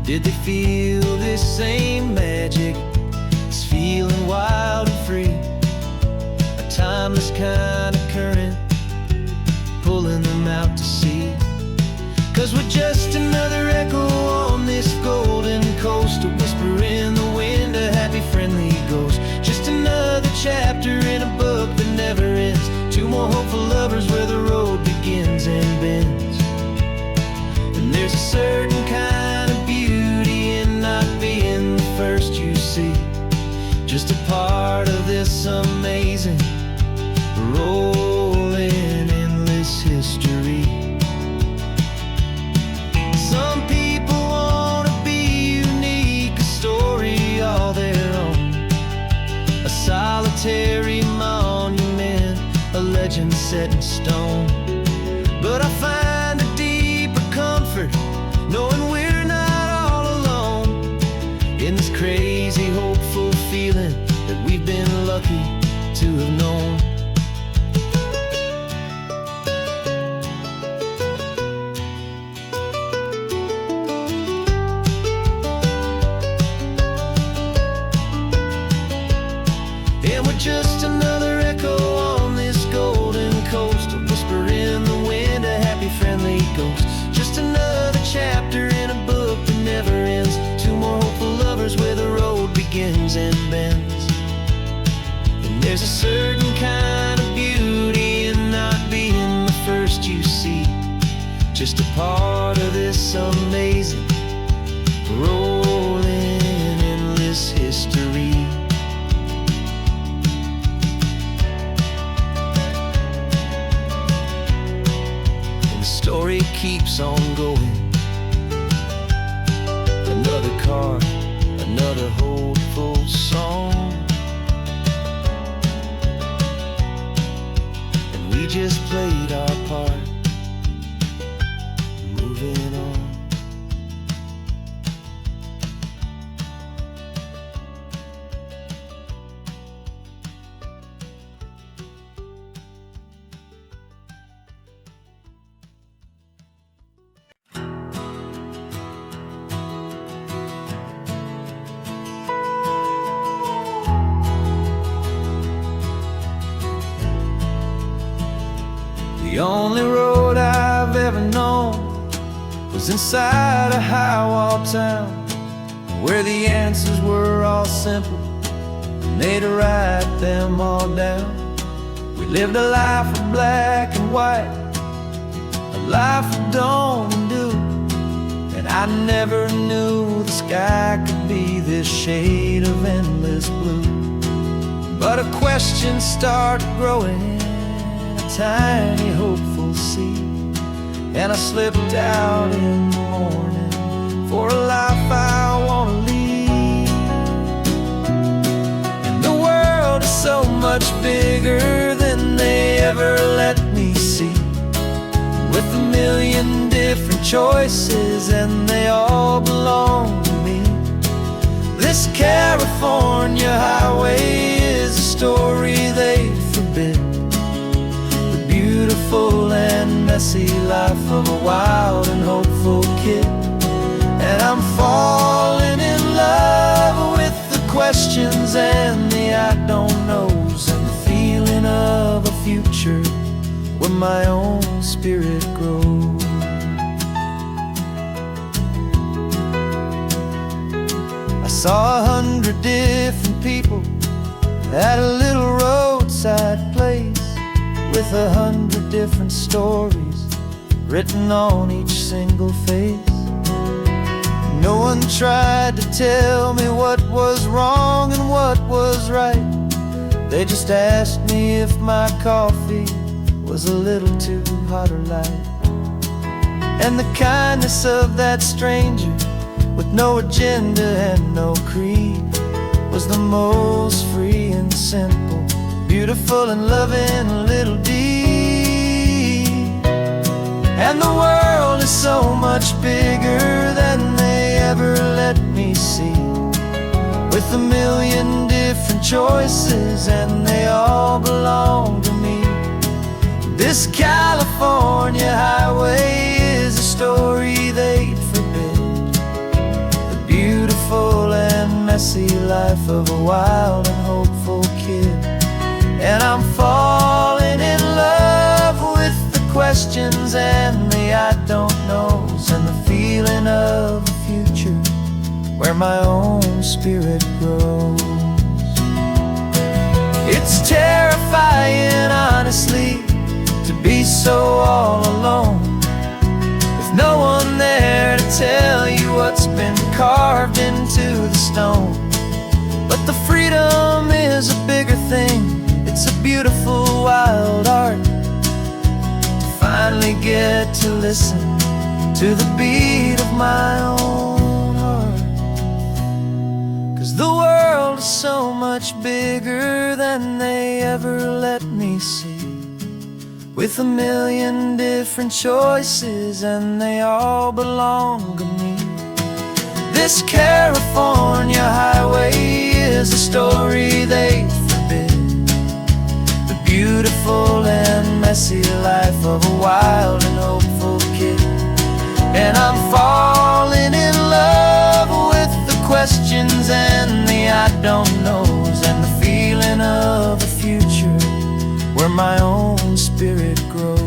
Did they feel this same magic, this feeling wild and free, a timeless kind of current pulling them out to sea? 'Cause we're just another echo on this golden coast, a whisper in the wind, a happy friendly ghost. Just another chapter in a book that never ends, two more hopeful lovers where the road begins and bends. And there's a certain kind of beauty in not being the first you see, just a part of this amazing, rolling, endless history. Some people wanna be unique, a story all their own, a solitary monument, a legend set in stone. But I find a deeper comfort knowing we're not all alone in this crazy, hopeful feeling that we've been lucky to have known. And we're just another echo on this golden coast, a whisper in the wind, a happy friend certain kind of beauty in not being the first you see. Just a part of this amazing, rolling, endless history. And the story keeps on going. Another car, another hopeful song, and we just played our part, moving on. The only road I've ever known was inside a high-wall town, where the answers were all simple, and they'd write them all down. We lived a life of black and white, a life of dawn and dew, and I never knew the sky could be this shade of endless blue. But a question started growing, tiny hopeful seed, and I slipped out in the morning for a life I want to lead. And the world is so much bigger than they ever let me see, with a million different choices and they all belong to me. This California highway is a story they forbid, beautiful and messy life of a wild and hopeful kid. And I'm falling in love with the questions and the I don't knows, and the feeling of a future where my own spirit grows. I saw 100 different people at a little roadside place, with 100 different stories written on each single face. No one tried to tell me what was wrong and what was right. They just asked me if my coffee was a little too hot or light. And the kindness of that stranger, with no agenda and no creed, was the most free and simple, beautiful and loving little deed. And the world is so much bigger than they ever let me see, with a million different choices and they all belong to me. This California highway is a story they'd forbid, the beautiful and messy life of a wild and hopeful kid. And I'm falling in love with the questions and the I don't knows, and the feeling of a future where my own spirit grows. It's terrifying, honestly, to be so all alone, with no one there to tell you what's been carved into the stone. But the freedom is a bigger thing. It's a beautiful wild art to finally get to listen to the beat of my own heart. 'Cause the world is so much bigger than they ever let me see, with a million different choices and they all belong to me. This California highway is a story they forbid, the beautiful and messy life of a wild and hopeful kid. And I'm falling in love with the questions and the I don't knows, and the feeling of a future where my own spirit grows.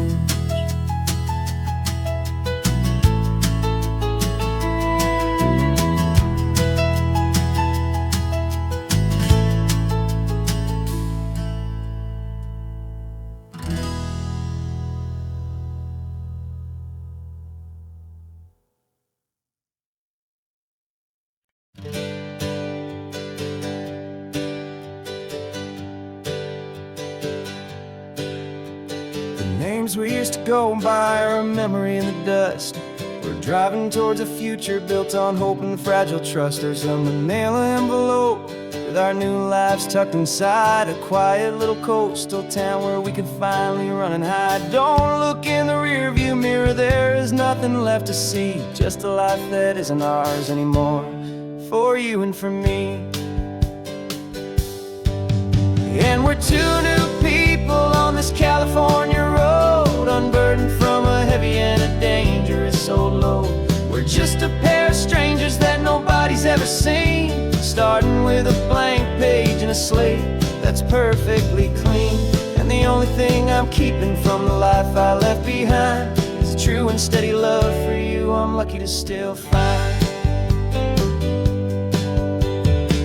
dreams we used to go by are a memory in the dust. We're driving towards a future built on hope and fragile trust. There's a manila envelope with our new lives tucked inside, a quiet little coastal town where we can finally run and hide. Don't look in the rearview mirror, there is nothing left to see, just a life that isn't ours anymore, for you and for me. And we're two new people on this California road, unburdened from a heavy and a dangerous old load. We're just a pair of strangers that nobody's ever seen, starting with a blank page and a slate that's perfectly clean. And the only thing I'm keeping from the life I left behind is a true and steady love for you I'm lucky to still find.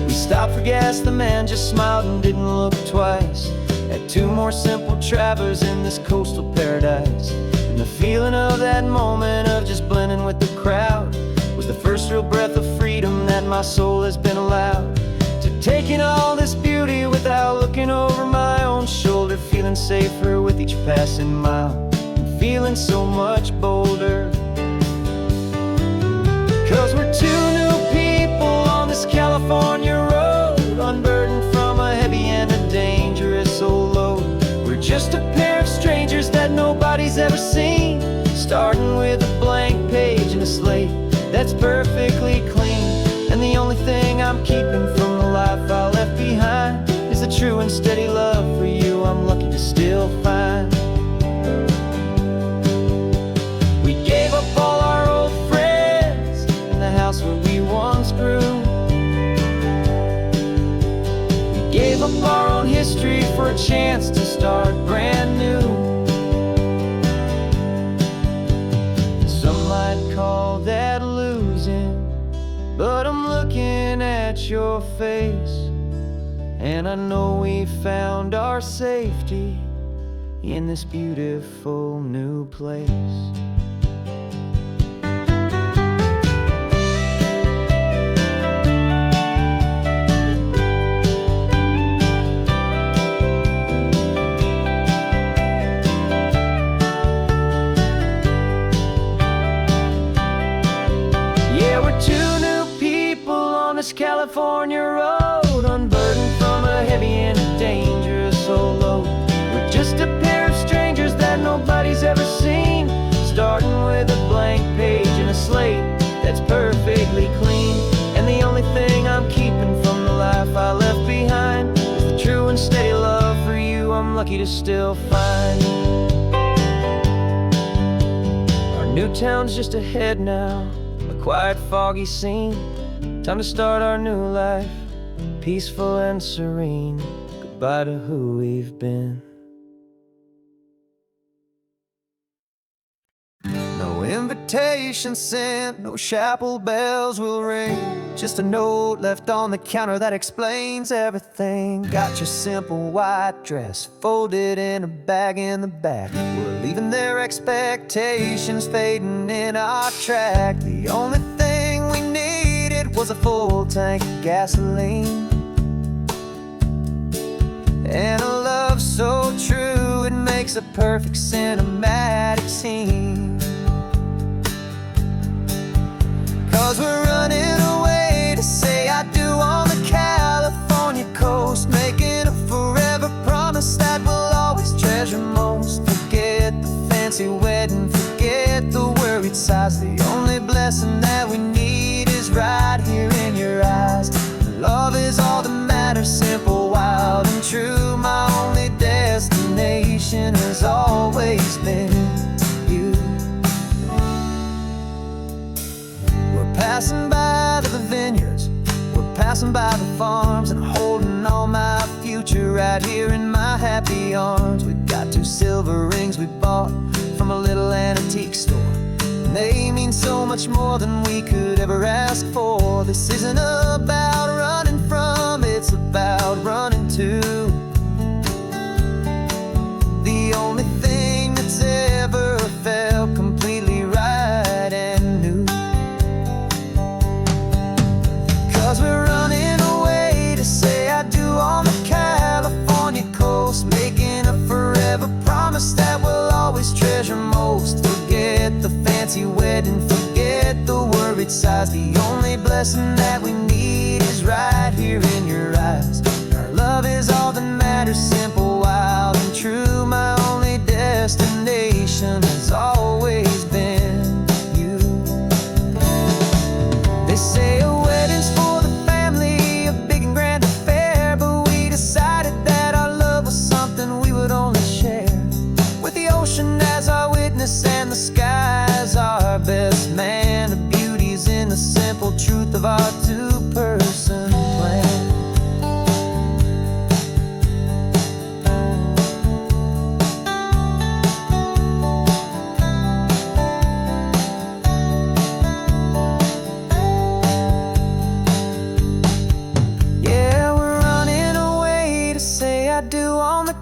We stopped for gas, the man just smiled and didn't look twice. Had two more simple travelers in this coastal paradise. And the feeling of that moment of just blending with the crowd was the first real breath of freedom that my soul has been allowed to take in all this beauty without looking over my own shoulder, feeling safer with each passing mile and feeling so much bolder. Cause we're two new people on this California road, unburdened from a heavy and a dangerous old load. We're just a pair of strangers that nobody's ever seen, starting with a blank page and a slate that's perfectly clean. And the only thing I'm keeping from the life I left behind is the true and steady love for you I'm lucky to still find. We gave up all our old friends in the house where we once grew. We gave up our own history for a chance to start brand new. Some might call that losing, but I'm looking at your face, and I know we found our safety in this beautiful new place. Yeah, we're two new people on this California road, unburdened from a heavy and a dangerous old load. We're just a pair of strangers that nobody's ever seen, starting with a blank page and a slate that's perfectly clean. And the only thing I'm keeping from the life I left behind is the true and steady love for you I'm lucky to still find. Our new town's just ahead now, a quiet, foggy scene. Time to start our new life, peaceful and serene. Goodbye to who we've been. No invitation sent, no chapel bells will ring, just a note left on the counter that explains everything. Got your simple white dress folded in a bag in the back. We're leaving their expectations fading in our track. The only thing we needed was a full tank of gasoline, and a love so true it makes a perfect cinematic scene. Cause we're running away to say I do on the California coast, making a forever promise that we'll always treasure most. Forget the fancy wedding, forget the worried sighs. The only blessing that we need is right here in your eyes. Love is all that matters, simple, wild and true. My only destination has always been you. We're passing by the vineyards, we're passing by the farms, and holding on my future right here in my happy arms. We've got two silver rings we bought from a little antique store, and they mean so much more than we could ever ask for. This isn't about running from, it's about running to the only thing that's ever felt completely right and new. Cause we're running away to say I do on the California coast, making a forever promise that we'll always worried sighs. The only blessing that we need is right here in your eyes. Our love is all that matters, simple, wild, and true. My only destination has always been you. They say a wedding's for the family, a big and grand affair, but we decided that our love was something we would only share, with the ocean as our witness and the sky as our best man. The beauty's in the simple truth of our two-person plan.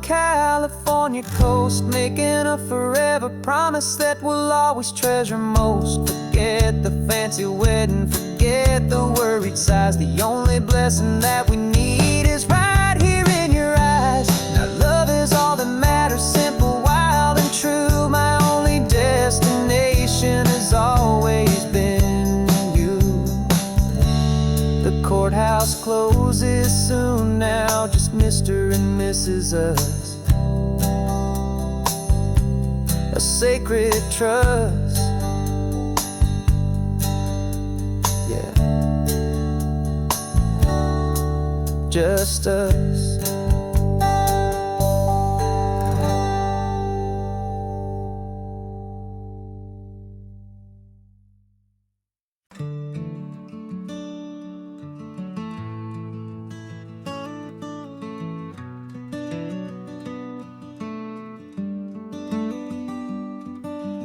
California coast, making a forever promise that we'll always treasure most. Forget the fancy wedding, forget the worried sighs. The only blessing that we need is right here in your eyes. Our love is all that matters, simple, wild, and true. My only destination has always been you. The courthouse closes soon now, just Mr. and Mrs. Us. A sacred trust, yeah, just us.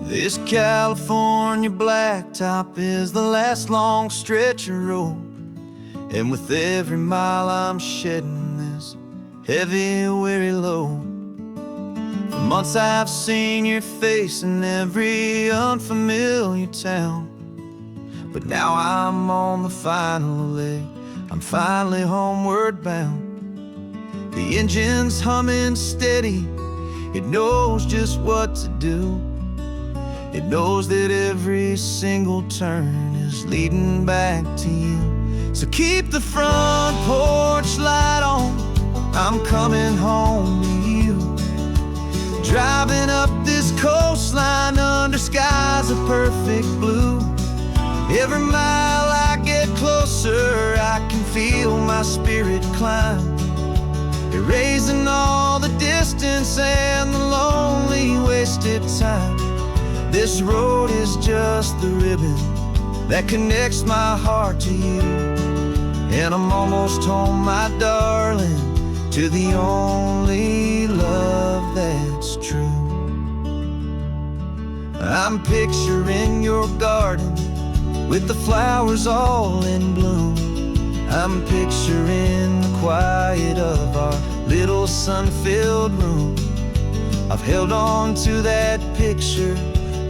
This California blacktop is the last long stretch of road, and with every mile I'm shedding this heavy, weary load. For months I've seen your face in every unfamiliar town, but now I'm on the final leg, I'm finally homeward bound. The engine's humming steady, it knows just what to do. It knows that every single turn is leading back to you. So keep the front porch light on, I'm coming home to you. Driving up this coastline under skies of perfect blue. Every mile I get closer, I can feel my spirit climb, erasing all the distance and the lonely wasted time. This road is just the ribbon that connects my heart to you, and I'm almost home, my darling, to the only love that's true. I'm picturing your garden with the flowers all in bloom. I'm picturing the quiet of our little sun-filled room. I've held on to that picture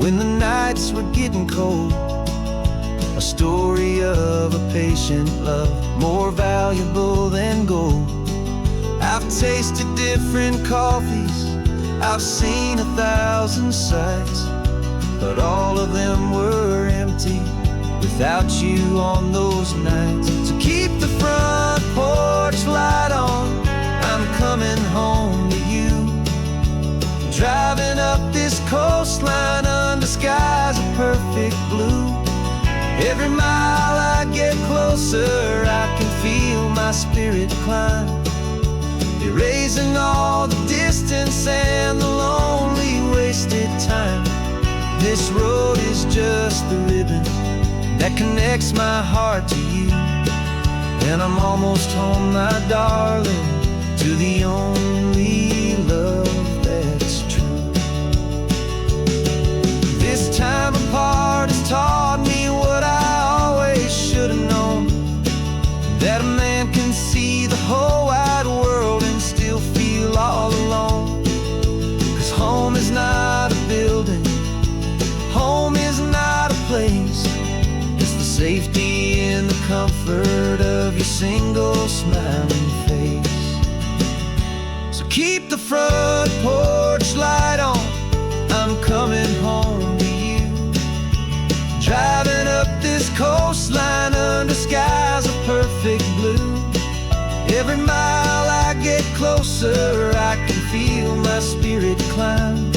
when the nights were getting cold, a story of a patient love, more valuable than gold. I've tasted different coffees, I've seen 1,000 sights, but all of them were empty without you on those nights. So keep the front porch light on, I'm coming home to you. Driving up this coastline under skies of perfect blue. Every mile I get closer, I can feel my spirit climb, erasing all the distance and the lonely wasted time. This road is just the ribbon that connects my heart to you, and I'm almost home, my darling, to the only love that's true. This time apart has taught me what I always should have known, that a man can see the whole wide world and still feel all alone. 'Cause home is not a building, home is not a place, it's the safety and the comfort of your single smiling face. So keep the closer, I can feel my spirit climb,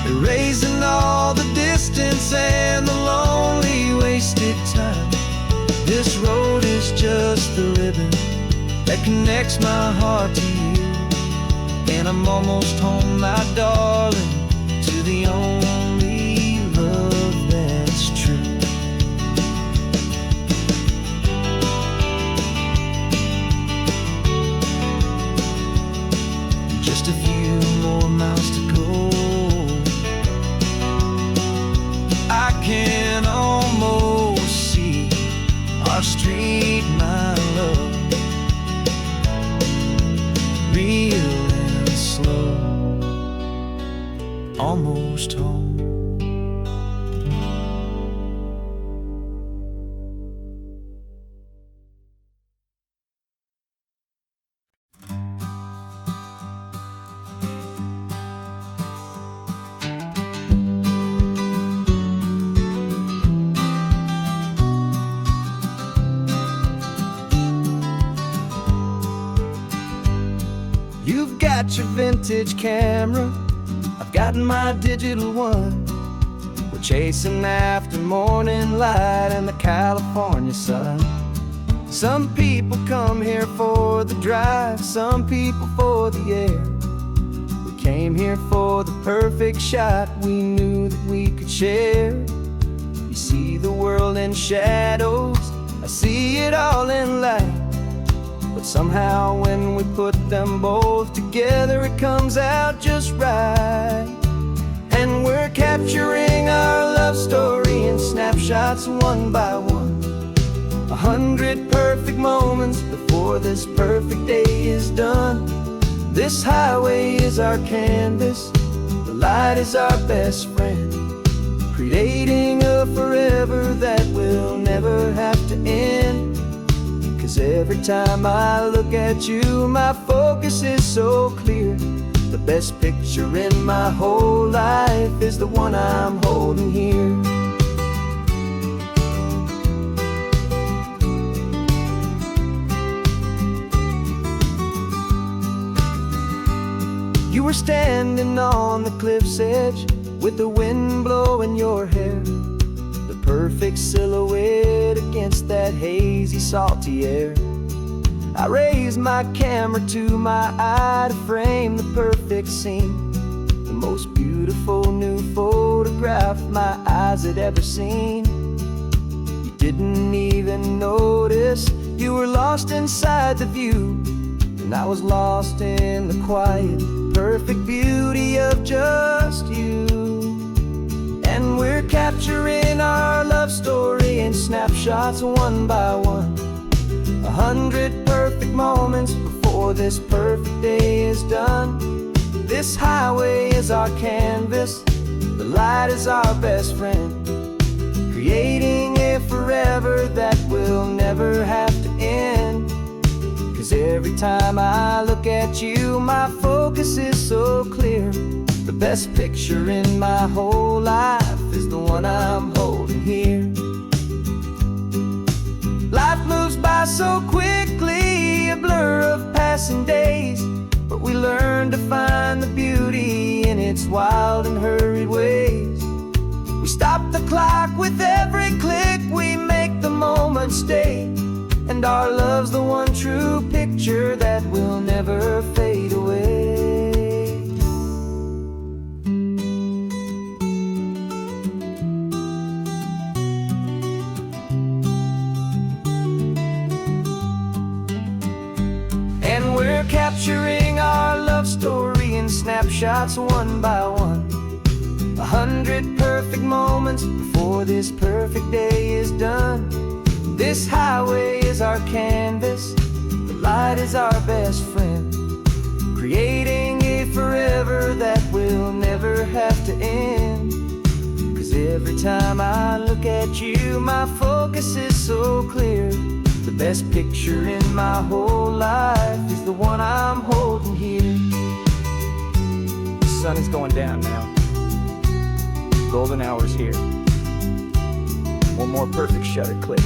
erasing all the distance and the lonely wasted time. This road is just the ribbon that connects my heart to you, and I'm almost home, my darling, to the only love that's true. Just a few more miles to go, I can almost see our street, my love, real and slow, almost home. You've got your vintage camera, I've got my digital one. We're chasing after morning light and the California sun. Some people come here for the drive, some people for the air. We came here for the perfect shot we knew that we could share. You see the world in shadows, I see it all in light. But somehow when we put them both together, it comes out just right. And we're capturing our love story in snapshots one by one. 100 perfect moments before this perfect day is done. This highway is our canvas, the light is our best friend, creating a forever that will never have to end. 'Cause every time I look at you, my focus is so clear. The best picture in my whole life is the one I'm holding here. You were standing on the cliff's edge with the wind blowing your hair, the perfect silhouette against that hazy, salty air. I raised my camera to my eye to frame the perfect scene, the most beautiful new photograph my eyes had ever seen. You didn't even notice you were lost inside the view, and I was lost in the quiet, perfect beauty of just you. And we're capturing our love story in snapshots one by one. 100 perfect moments before this perfect day is done. This highway is our canvas, the light is our best friend, creating a forever that will never have to end. 'Cause every time I look at you, my focus is so clear. The best picture in my whole life is the one I'm holding here. Life moves by so quickly, a blur of passing days, but we learn to find the beauty in its wild and hurried ways. We stop the clock with every click, we make the moment stay, and our love's the one true picture that will never fade away. And we're capturing our love story in snapshots one by one. 100 perfect moments before this perfect day is done. This highway is our canvas, the light is our best friend, creating a forever that will never have to end. 'Cause every time I look at you, my focus is so clear. The best picture in my whole life is the one I'm holding here. The sun is going down now. Golden hour's here. One more perfect shutter click,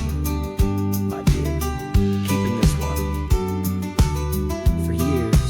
my dear. Keeping this one for years.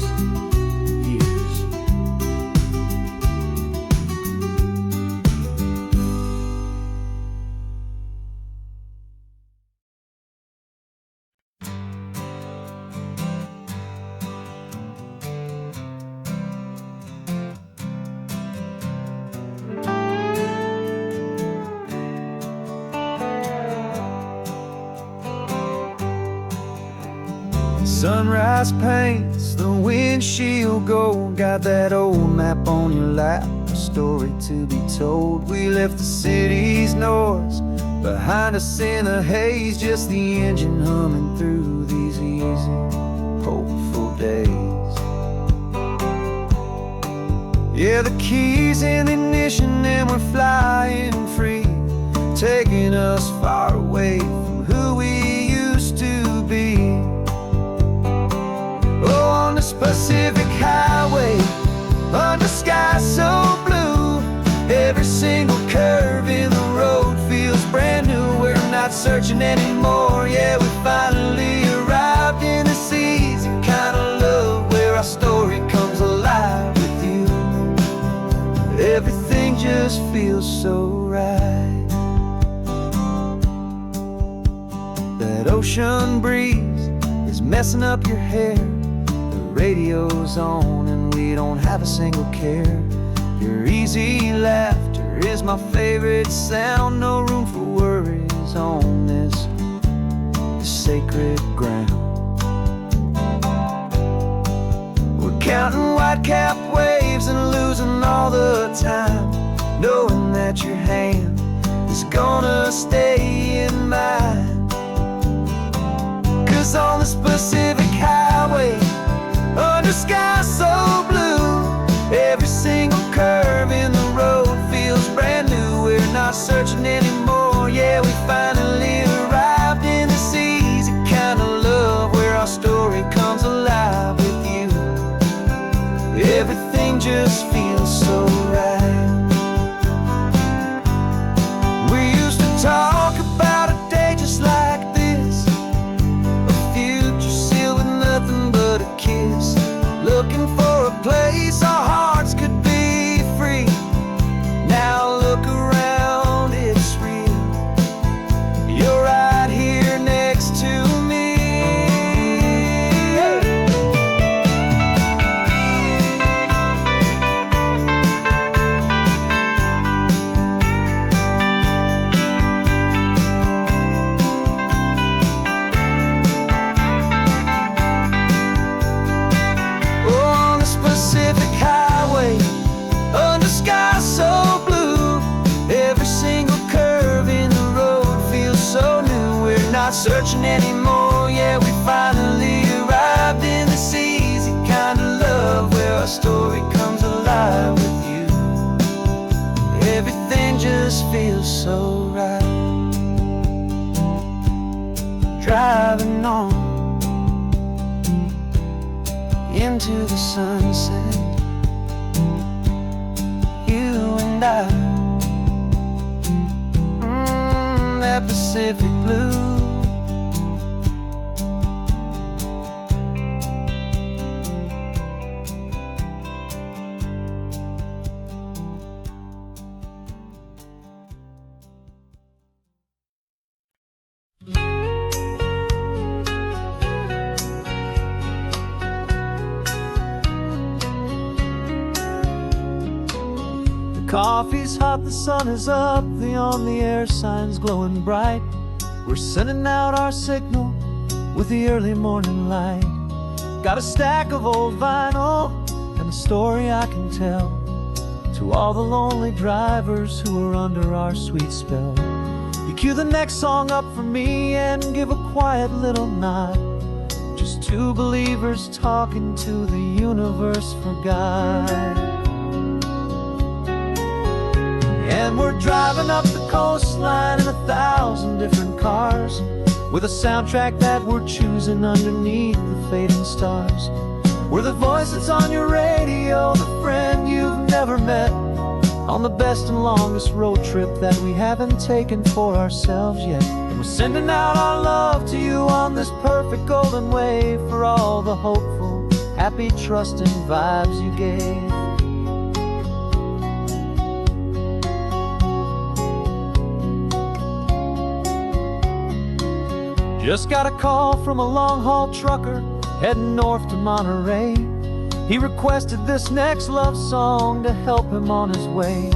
Sunrise paints the windshield gold. Got that old map on your lap, a story to be told. We left the city's noise behind us in a haze, just the engine humming through these easy, hopeful days. Yeah, the keys in the ignition and we're flying free, taking us far away from who we used to be. Oh, on this Pacific highway, under sky so blue, every single curve in the road feels brand new. We're not searching anymore, yeah, we finally arrived in this easy kind of love, where our story comes alive with you. Everything just feels so right. That ocean breeze is messing up your hair, the radio's on and we don't have a single care. Your easy laughter is my favorite sound. No room for worries on this sacred ground. We're counting white-capped waves and losing all the time, knowing that your hand is gonna stay in mine. 'Cause on this Pacific highway, under sky so blue, every single curve in the road feels brand new. We're not searching anymore, yeah, we finally arrived in this easy kind of love, where our story comes alive with you. Everything just feels so right. We used to talk about a day just like this, a future sealed with nothing but a kiss, looking for a place our hearts could be free. Now look around, it's real. You're right here next to me. On the Pacific highway, under sky so blue, every single curve in the road feels so new. We're not searching anymore, yeah, we finally arrived in this easy kind of love, where our story comes alive with you. Everything just feels so right. Driving on into the sunset, you and I, that Pacific blue. Coffee's hot, the sun is up, the on-the-air sign's glowing bright. We're sending out our signal with the early morning light. Got a stack of old vinyl and a story I can tell to all the lonely drivers who are under our sweet spell. You cue the next song up for me and give a quiet little nod. Just two believers talking to the universe for God. And we're driving up the coastline in 1,000 different cars, with a soundtrack that we're choosing underneath the fading stars. We're the voice that's on your radio, the friend you've never met, on the best and longest road trip that we haven't taken for ourselves yet. And we're sending out our love to you on this perfect golden wave, for all the hopeful, happy, trusting vibes you gave. Just got a call from a long-haul trucker heading north to Monterey. He requested this next love song to help him on his way.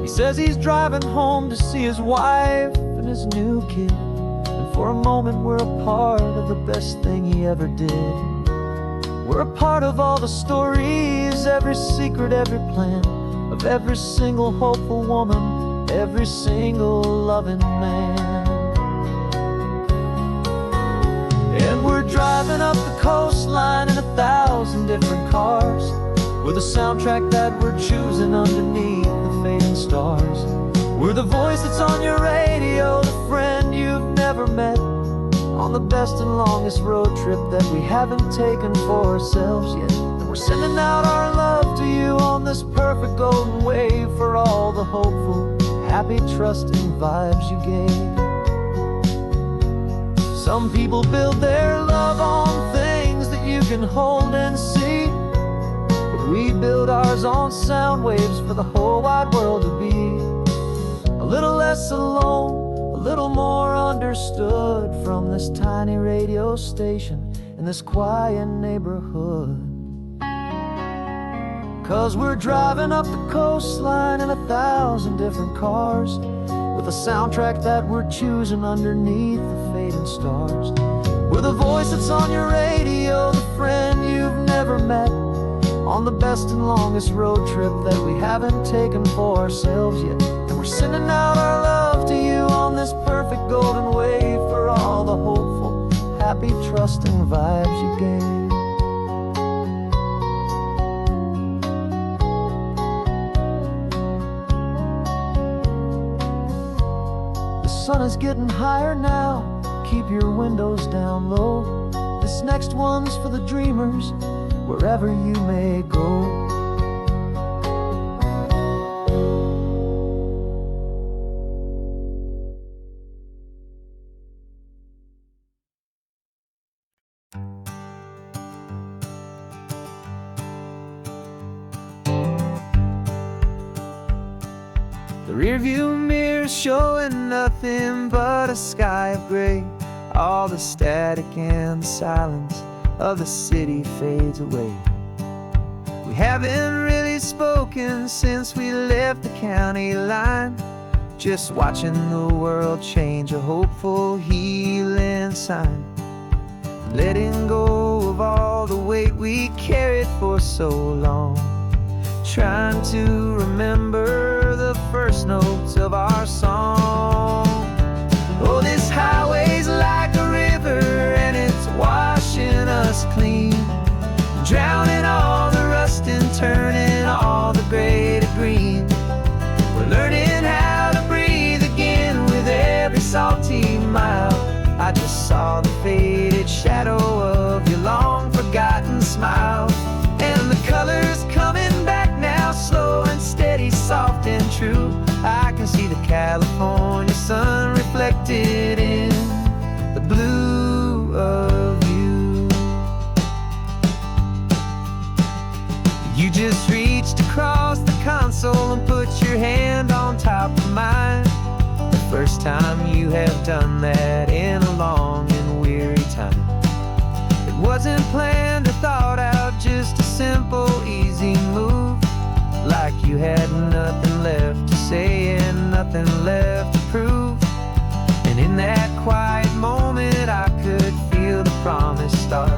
He says he's driving home to see his wife and his new kid. And for a moment we're a part of the best thing he ever did. We're a part of all the stories, every secret, every plan, of every single hopeful woman, every single loving man. And we're driving up the coastline in 1,000 different cars, with a soundtrack that we're choosing underneath the fading stars. We're the voice that's on your radio, the friend you've never met, on the best and longest road trip that we haven't taken for ourselves yet. And we're sending out our love to you on this perfect golden wave, for all the hopeful, happy, trusting vibes you gave. Some people build their love on things that you can hold and see, but we build ours on sound waves for the whole wide world to be a little less alone, a little more understood, from this tiny radio station in this quiet neighborhood. 'Cause we're driving up the coastline in 1,000 different cars, with a soundtrack that we're choosing underneath the fading stars. We're the voice that's on your radio, the friend you've never met, on the best and longest road trip that we haven't taken for ourselves yet. And we're sending out our love to you on this perfect golden wave, for all the hopeful, happy, trusting vibes you gave. The sun is getting higher now, keep your windows down low. This next one's for the dreamers, wherever you may go. The rearview mirror's showing nothing but a sky of gray. All the static and the silence of the city fades away. We haven't really spoken since we left the county line, just watching the world change, a hopeful healing sign. Letting go of all the weight we carried for so long, trying to remember the first notes of our song. Oh, this highway's like a river and it's washing us clean, drowning all the rust and turning all the gray to green. We're learning how to breathe again with every salty mile. I just saw the faded shadow of your long forgotten smile, and the colors coming back now, slow and steady, soft and true. I can see the California sun reflected in the blue of you. You just reached across the console and put your hand on top of mine. The first time you have done that in a long and weary time. It wasn't planned or thought out, just a simple, easy move, like you had nothing left to say and nothing left to prove. And in that quiet moment I could feel the promise start,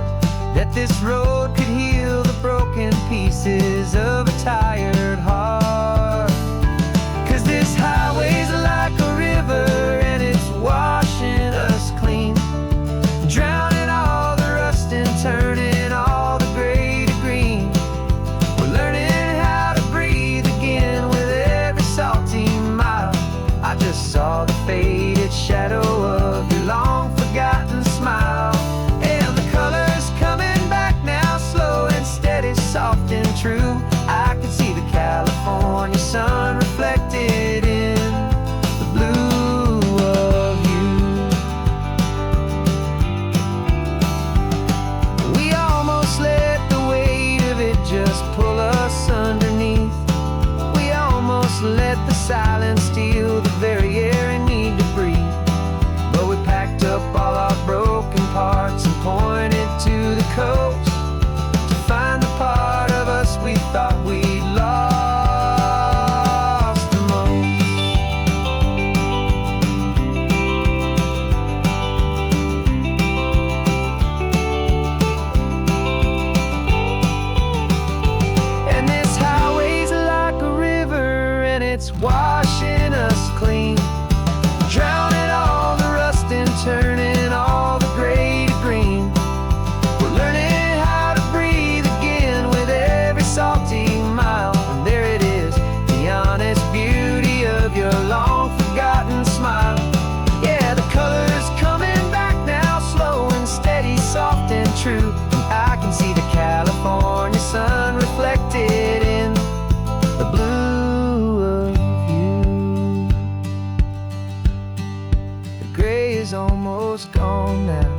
that this road could heal the broken pieces of a tired heart. 'Cause this highway's like a river and it's washing us clean, drowning all the rust and turning all the gray to green. We're learning how to breathe again with every salty mile. I just saw the faded shadow of your long forgotten smile, and the colors coming back now, slow and steady, soft and true. I can see the California sun reflected in the blue of you. We almost let the weight of it just pull us underneath. We almost let the silence steal the very air I need to breathe. Duets, washing us clean, drowning all the rust and turning all the gray to green. We're learning how to breathe again with every salty mile. And there it is, the honest beauty of your long forgotten smile. Yeah, the color's coming back now, slow and steady, soft and true. And I can see the California sun reflected in the blue of you. The gray is almost gone now,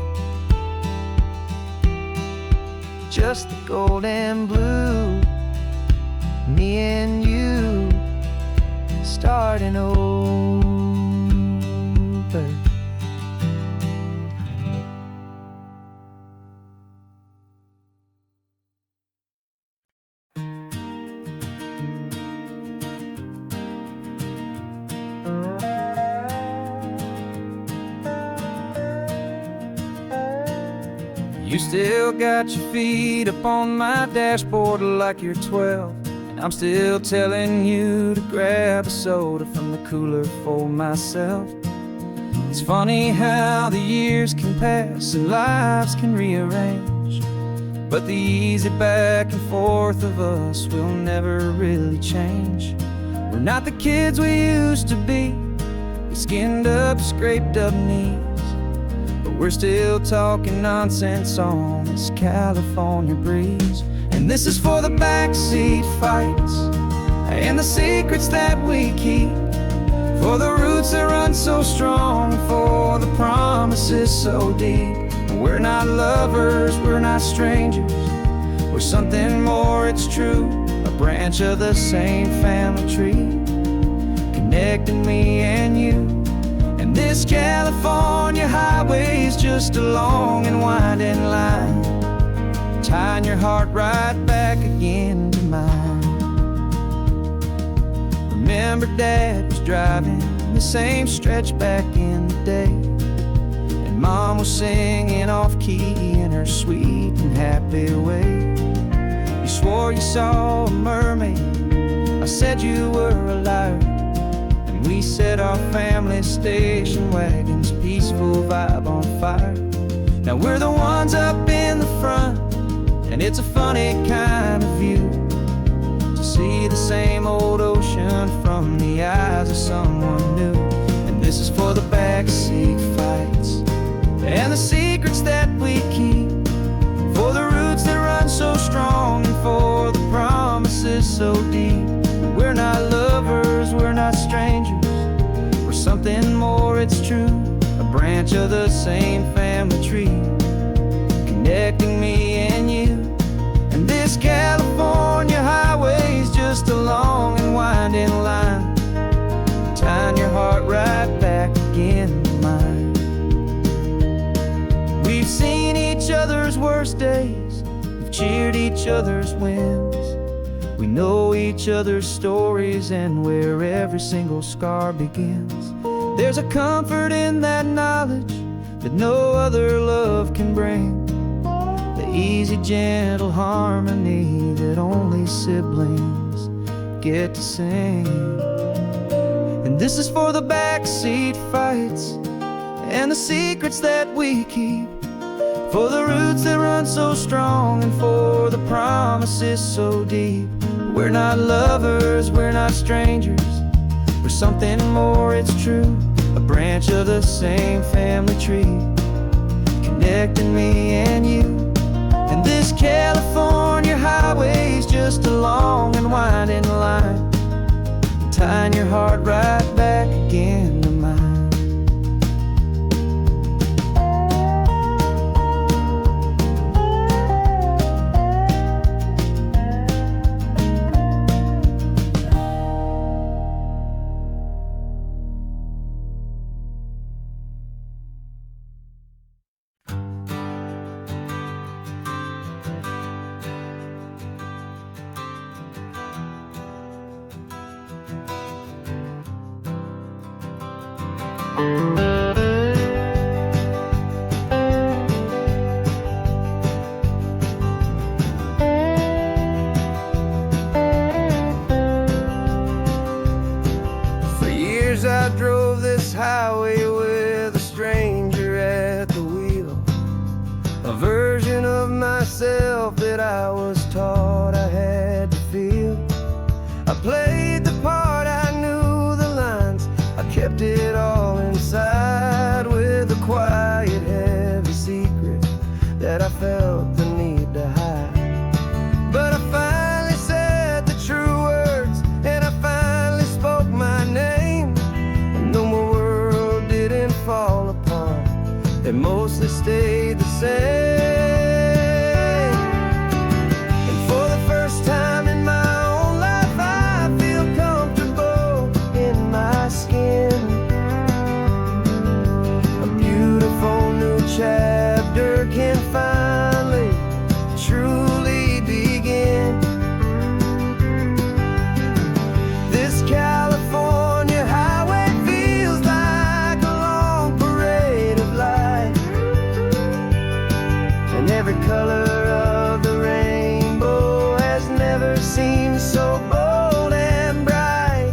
just the gold and blue. Me and you starting over. You still got your feet up on my dashboard like you're 12, and I'm still telling you to grab a soda from the cooler for myself. It's funny how the years can pass and lives can rearrange, but the easy back and forth of us will never really change. We're not the kids we used to be, with skinned up, scraped up knees, but we're still talking nonsense on this California breeze. And this is for the backseat fights and the secrets that we keep, for the roots that run so strong, for the promises so deep. We're not lovers, we're not strangers, we're something more, it's true. A branch of the same family tree, connecting me and you. And this California highway is just a long and winding line, tying your heart right back again to mine. Remember Dad was driving the same stretch back in the day, and Mom was singing off-key in her sweet and happy way. You swore you saw a mermaid, I said you were a liar, and we set our family station wagon's peaceful vibe on fire. Now we're the ones up in the front, and it's a funny kind of view to see the same old ocean from the eyes of someone new. And this is for the backseat fights and the secrets that we keep, for the roots that run so strong and for the promises so deep. We're not lovers, we're not strangers, we're something more, it's true. A branch of the same family tree, connecting me and you. And this California highway is just a long and winding line, tying your heart right back again to mine. We've seen each other's worst days, we've cheered each other's wins, we know each other's stories and where every single scar begins. There's a comfort in that knowledge that no other love can bring, the easy, gentle harmony that only siblings get to sing. And this is for the backseat fights and the secrets that we keep, for the roots that run so strong and for the promises so deep. We're not lovers, we're not strangers, we're something more, it's true. A branch of the same family tree, connecting me and you. And this California highway is just a long and winding line, tying your heart right back again to mine. highway with a stranger at the wheel, a version of myself that I was taught I had to feel. I played the part, I knew the lines, I kept it all inside with a quiet, heavy secret that I felt the need to hide. But I finally said the true words, and I finally spoke my name. And though my world didn't fall apart, it mostly stayed the same. And for the first time in my own life, I feel comfortable in my skin. A beautiful new chapter can finally truly begin. This California highway feels like a long parade of light, and every color of the rainbow has never seemed so bold and bright.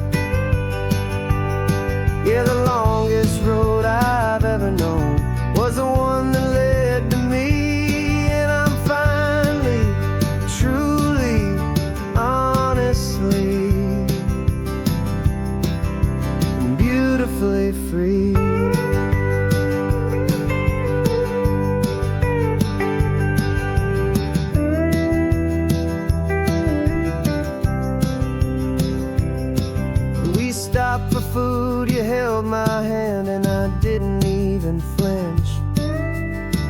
Yeah, the longest road I've ever known was the one that led to me, and I'm finally, truly, honestly, beautifully free. We stopped for food, you held my hand, and I didn't even flinch.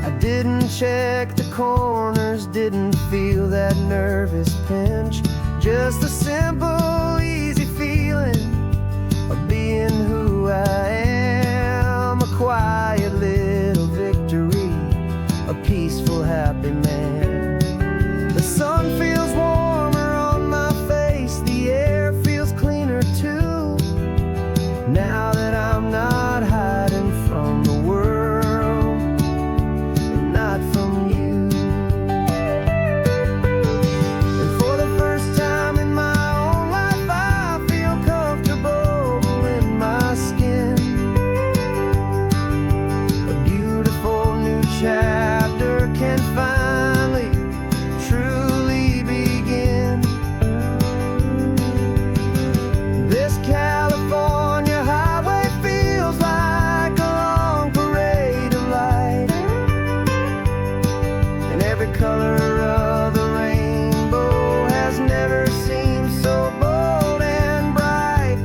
I didn't check the corners, didn't feel that nervous pinch. Just a simple, easy feeling of being who I am. A quiet little victory, a peaceful, happy man. The sun feels warmer on my face, the air feels cleaner too, now that I'm not hiding from the world, and not from you. And for the first time in my own life, I feel comfortable in my skin. A beautiful new chapter can finally truly begin. This California highway feels like a long parade of light, and every color of the rainbow has never seemed so bold and bright.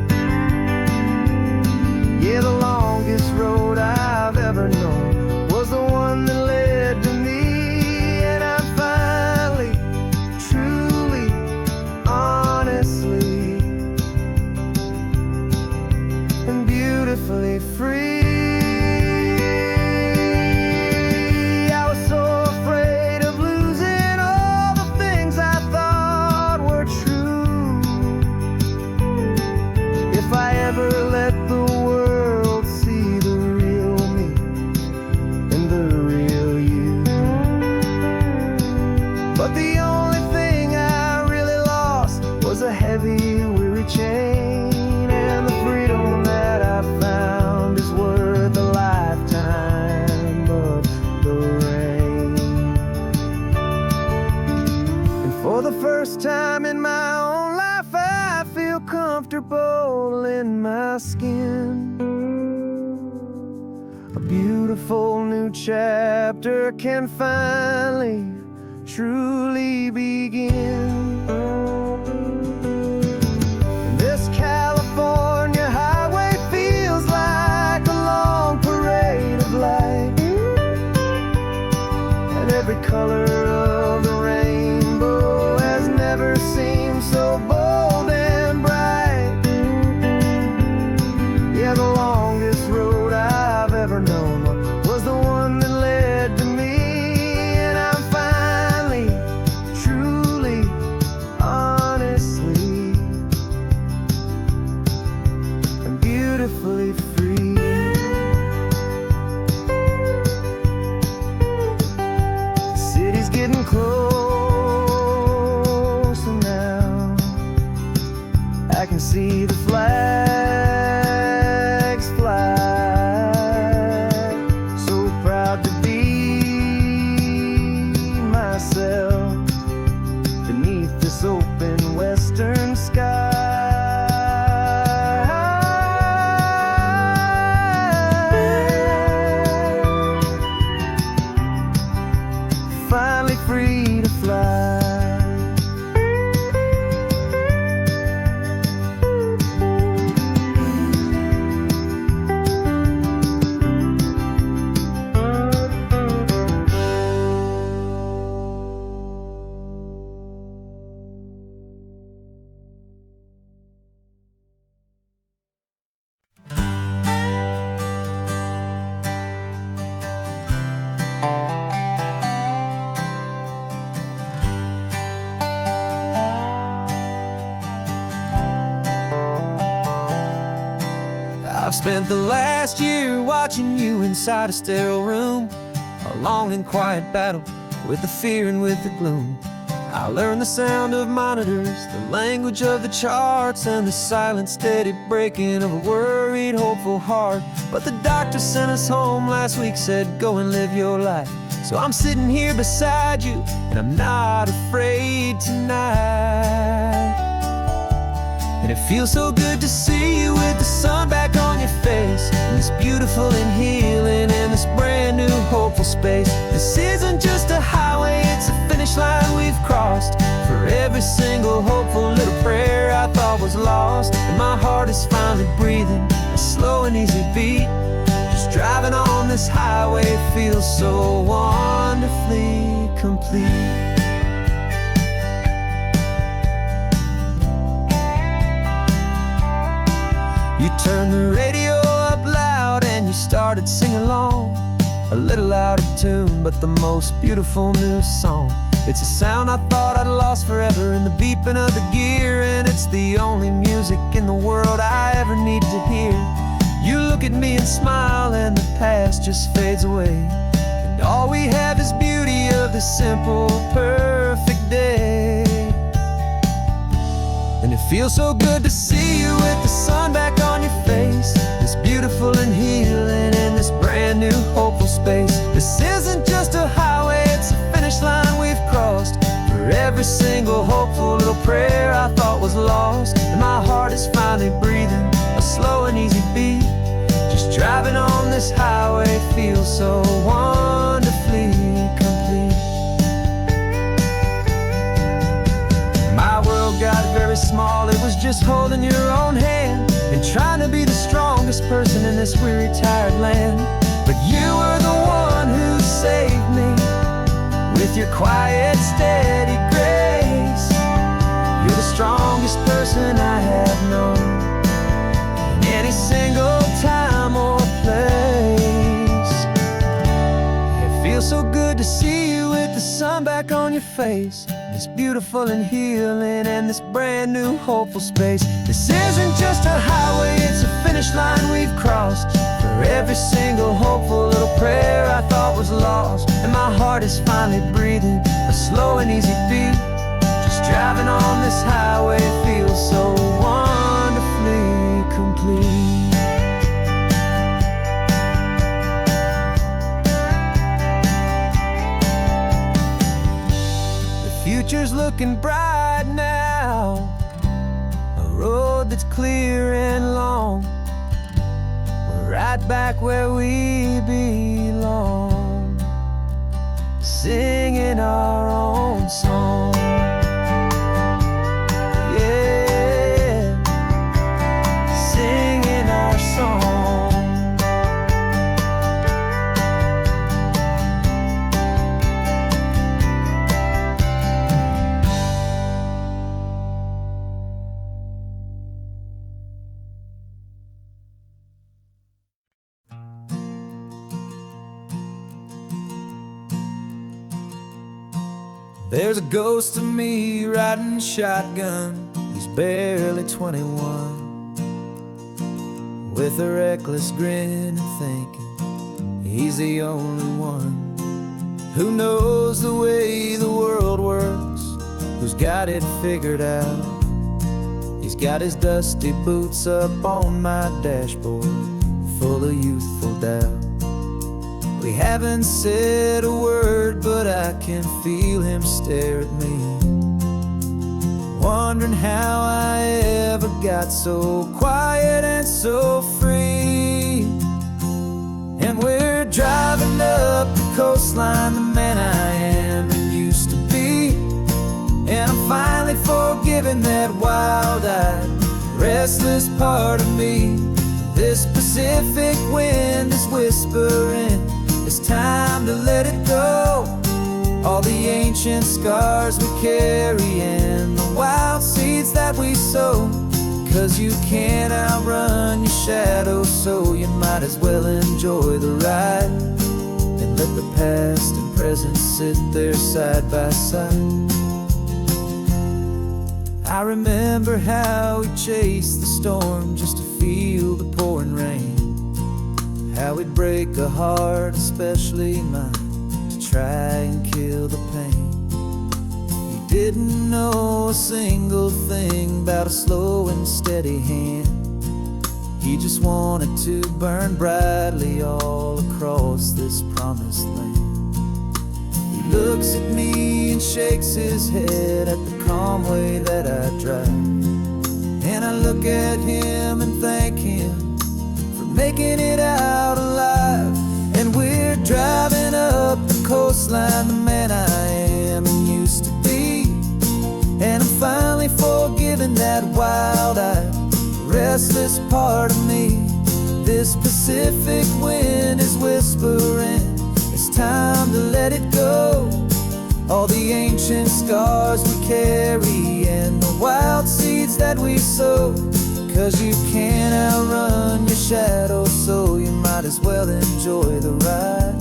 Yeah, the longest road I've ever known was the one that led to me, and I'm finally, truly, honestly, and beautifully free. I was so afraid of losing all the things I thought were true. If I ever let the world see the real me and the real you. But the only thing I really lost was a heavy, weary chain, and the freedom that I found is worth a lifetime of the rain. And for the first time in my own life, I feel comfortable in my skin. A beautiful new chapter can finally, truly begin. This California highway feels like a long parade of light, and every color of the rainbow has never seemed so bold and bright. Yeah, the longest road I've ever known was the one that led to me, and I'm finally, truly, honestly, and beautifully free. The city's getting closer now, I can see the flags fly. I've spent the last year watching you inside a sterile room, a long and quiet battle with the fear and with the gloom. I learned the sound of monitors, the language of the charts, and the silent, steady breaking of a worried, hopeful heart. But the doctor sent us home last week, said, go and live your life. So I'm sitting here beside you, and I'm not afraid tonight. And it feels so good to see you with the sun back on your face, and this beautiful and healing in this brand new hopeful space. This isn't just a highway, it's a finish line we've crossed. For every single hopeful little prayer I thought was lost, and my heart is finally breathing a slow and easy beat. Just driving on this highway feels so wonderfully complete. You turned the radio up loud and you started singing along, a little out of tune, but the most beautiful new song. It's a sound I thought I'd lost forever in the beeping of the gear, and it's the only music in the world I ever need to hear. You look at me and smile, and the past just fades away, and all we have is beauty of this simple, perfect day. And it feels so good to see you with the sun back on your face, this beautiful and healing in this brand new hopeful space. This isn't just a highway, it's a finish line we've crossed. For every single hopeful little prayer I thought was lost, and my heart is finally breathing a slow and easy beat. Just driving on this highway feels so wonderfully complete. My world got very small, it was just holding your own hand and trying to be the strongest person in this weary, tired land. But you were the one who saved me with your quiet, steady grace. You're the strongest person I have known in any single time or place. It feels so good to see you with the sun back on your face, this beautiful and healing and this brand new hopeful space. This isn't just a highway, it's a finish line we've crossed. For every single hopeful little prayer I thought was lost, and my heart is finally breathing a slow and easy beat. Just driving on this highway feels so wonderfully complete. Future's looking bright now, a road that's clear and long. We're right back where we belong, singing our own song. Yeah, singing our song. There's a ghost of me riding shotgun. He's barely 21, with a reckless grin and thinking he's the only one who knows the way the world works, who's got it figured out. He's got his dusty boots up on my dashboard, full of youthful doubt. We haven't said a word, but I can feel him stare at me, wondering how I ever got so quiet and so free. And we're driving up the coastline, the man I am and used to be, and I'm finally forgiving that wild-eyed, restless part of me. This Pacific wind is whispering, it's time to let it go. All the ancient scars we carry and the wild seeds that we sow. 'Cause you can't outrun your shadow, so you might as well enjoy the ride and let the past and present sit there side by side. I remember how we chased the storm just to feel the pouring rain, how we'd break a heart, especially mine, to try and kill the pain. He didn't know a single thing about a slow and steady hand. He just wanted to burn brightly all across this promised land. He looks at me and shakes his head at the calm way that I drive, and I look at him and thank him for making it out alive. And we're driving up the coastline, the man I am and used to be, and I'm finally forgiving that wild-eyed, restless part of me. This Pacific wind is whispering, it's time to let it go. All the ancient scars we carry and the wild seeds that we sow. 'Cause you can't outrun your shadow, so you might as well enjoy the ride,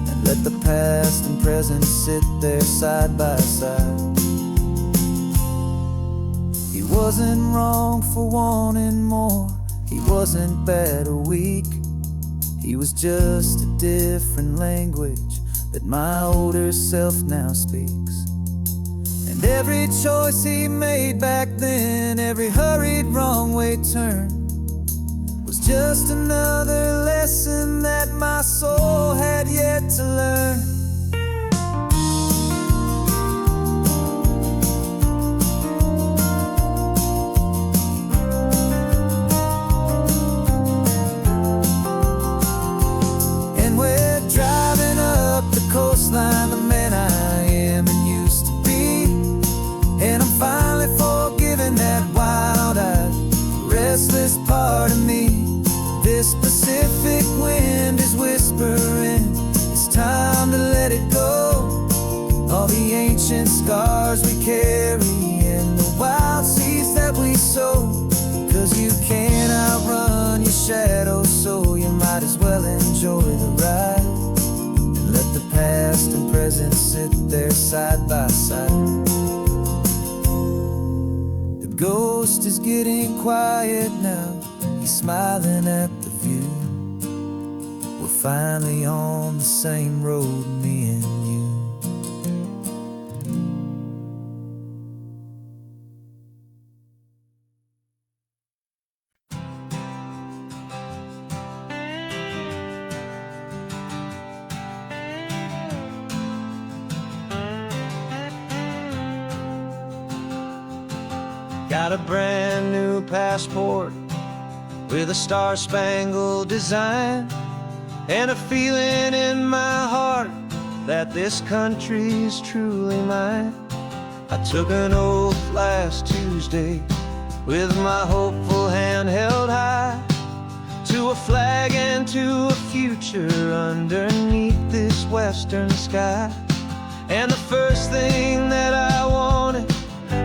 and let the past and present sit there side by side. He wasn't wrong for wanting more, he wasn't bad or weak. He was just a different language that my older self now speaks. And every choice he made back then, every hurried wrong way turn, was just another lesson that my soul had yet to learn. Coastline, the man I am and used to be, and I'm finally forgiving that wild-eyed, restless part of me. This Pacific wind is whispering, it's time to let it go. All the ancient scars we carry and the wild seeds that we sow. 'Cause you can't outrun your shadow, so you might as well enjoy the ride. Let the past and present sit there side by side. The ghost is getting quiet now, he's smiling at the view. We're finally on the same road, me and you. Got a brand new passport with a star-spangled design, and a feeling in my heart that this country's truly mine. I took an oath last Tuesday with my hopeful hand held high, to a flag and to a future underneath this western sky. And the first thing that I wanted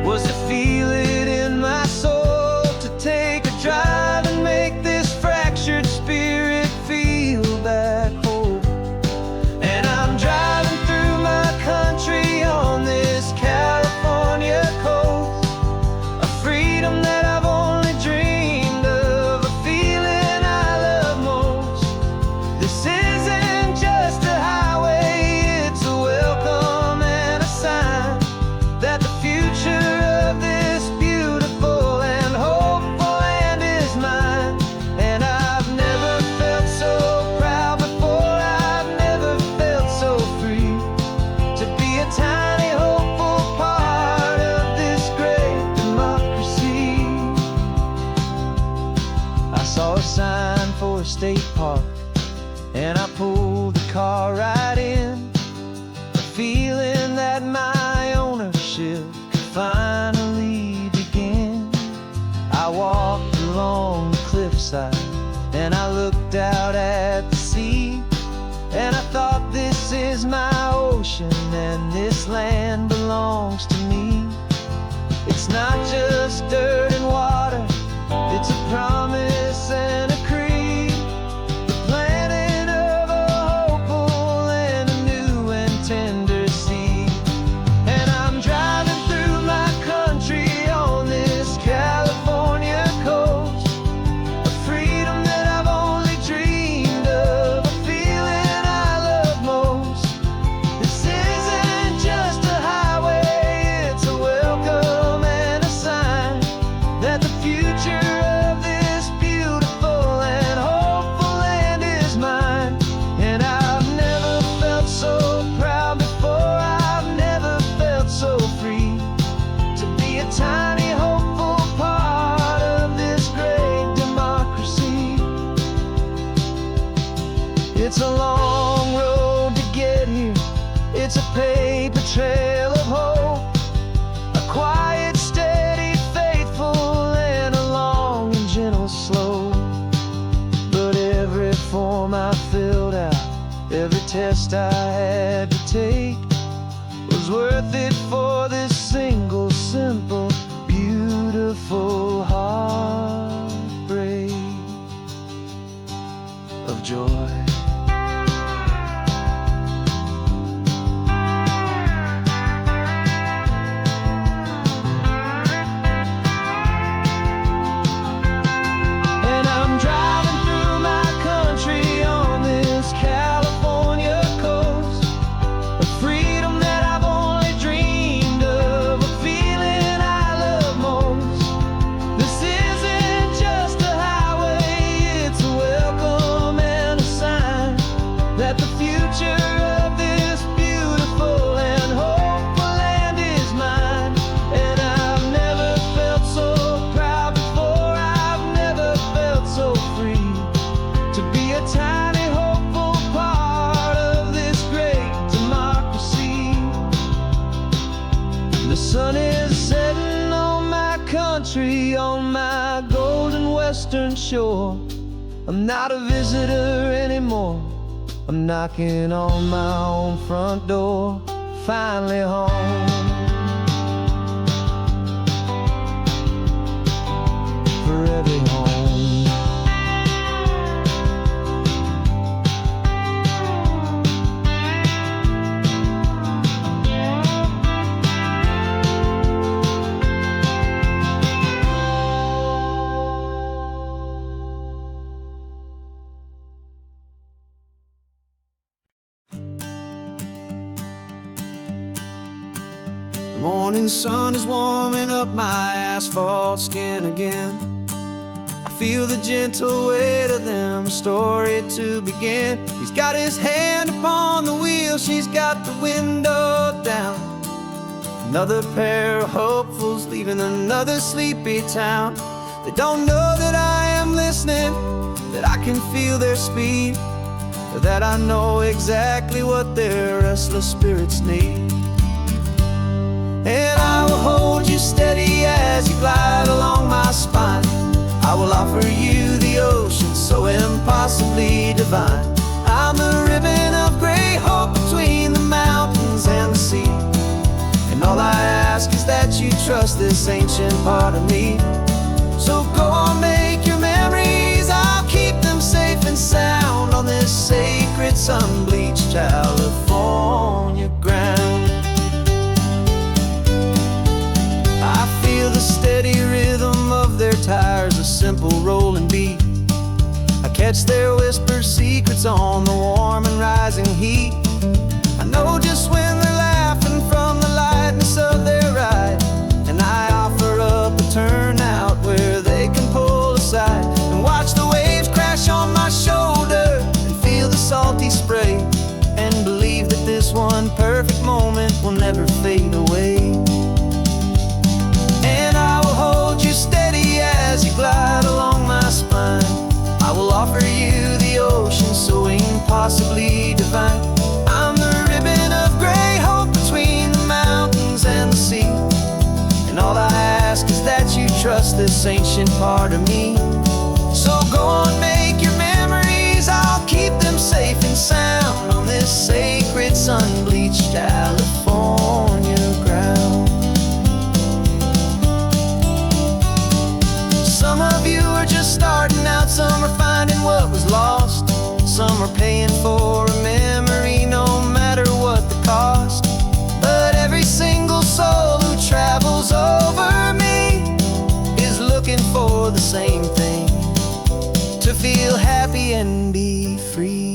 was to feel it in my soul, to take a drive and make this fractured spirit feel back home. And I'm driving through my country on this California coast, a freedom that I've only dreamed of, a feeling I love most. This isn't just a highway, it's a welcome and a sign that the future of this beautiful and hopeful land is mine. And I've never felt so proud before, I've never felt so free, to be a tiny hopeful part of this great democracy. I saw a sign for a state park, and I pulled the car right in, a feeling that my ownership could finally begin. I walked along the cliffside and I looked out at the sea, and I thought, this is my ocean and this land belongs to me. It's not just dirt and water, it's a promise and a creed, the planting of a hopeful and a new and tender seed. And I'm driving through my country on Every test I had to take was worth it for this single, simple, beautiful heartbreak of joy. And I'm driving through my country on this California coast, a freedom that I've only dreamed of, a feeling I love most. This isn't just a highway, it's a welcome and a sign that the future of this beautiful and hopeful land is mine. And I've never felt so proud before, I've never felt so free to be a tiny hopeful part of this great democracy. The sun is setting on my country, on my golden western shore. I'm not a visitor anymore, I'm knocking on my own front door, finally home. Forever home. The morning sun is warming up my asphalt skin again. I feel the gentle weight of them, a story to begin. He's got his hand upon the wheel, she's got the window down. Another pair of hopefuls leaving another sleepy town. They don't know that I am listening, that I can feel their speed, or that I know exactly what their restless spirits need. And I will hold you steady as you glide along my spine. I will offer you the ocean so impossibly divine. I'm the ribbon of gray hope between the mountains and the sea. And all I ask is that you trust this ancient part of me. So go on, make your memories, I'll keep them safe and sound on this sacred sun-bleached California ground. I feel the steady rhythm of their tires, a simple rolling beat. I catch their whispered secrets on the warm and rising heat. I know just when they're laughing from the lightness of their ride, and I offer up a turnout where they can pull aside and watch the waves crash on my shoulder and feel the salty spray, and believe that this one perfect moment will never fade away. And I will hold you steady as you glide along my spine. I will offer you the ocean so impossibly divine. I'm the ribbon of gray hope between the mountains and the sea. And all I ask is that you trust this ancient part of me. So go on, make your memories, I'll keep them safe and sound on this sacred sun-bleached California ground. Some of you are just starting out, some are finding what was lost, some are paying for a memory no matter what the cost. But every single soul who travels over me is looking for the same thing, to feel happy and be free.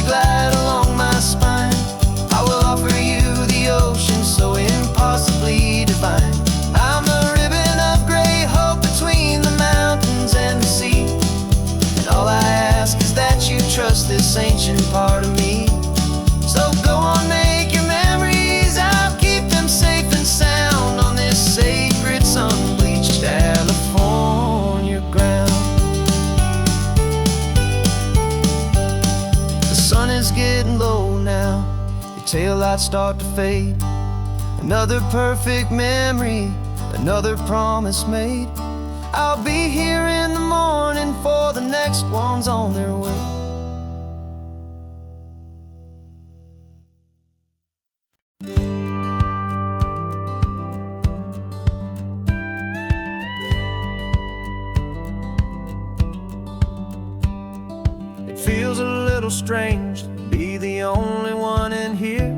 Glide along my spine. I will offer you the ocean so impossibly divine. I'm the ribbon of gray hope between the mountains and the sea. And all I ask is that you trust this ancient part of me. So go on, make your memories, I'll keep them safe and sound on this sacred sun-bleached California ground. The sun is getting low now, it taillights start to fade. Another perfect memory, another promise made. I'll be here in the morning for the next ones on their way. It feels a little strange to be the only one in here.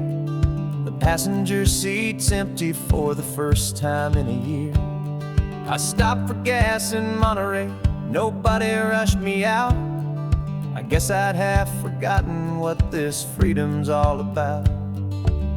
The passenger seat's empty for the first time in a year. I stopped for gas in Monterey, nobody rushed me out. I guess I'd have forgotten what this freedom's all about.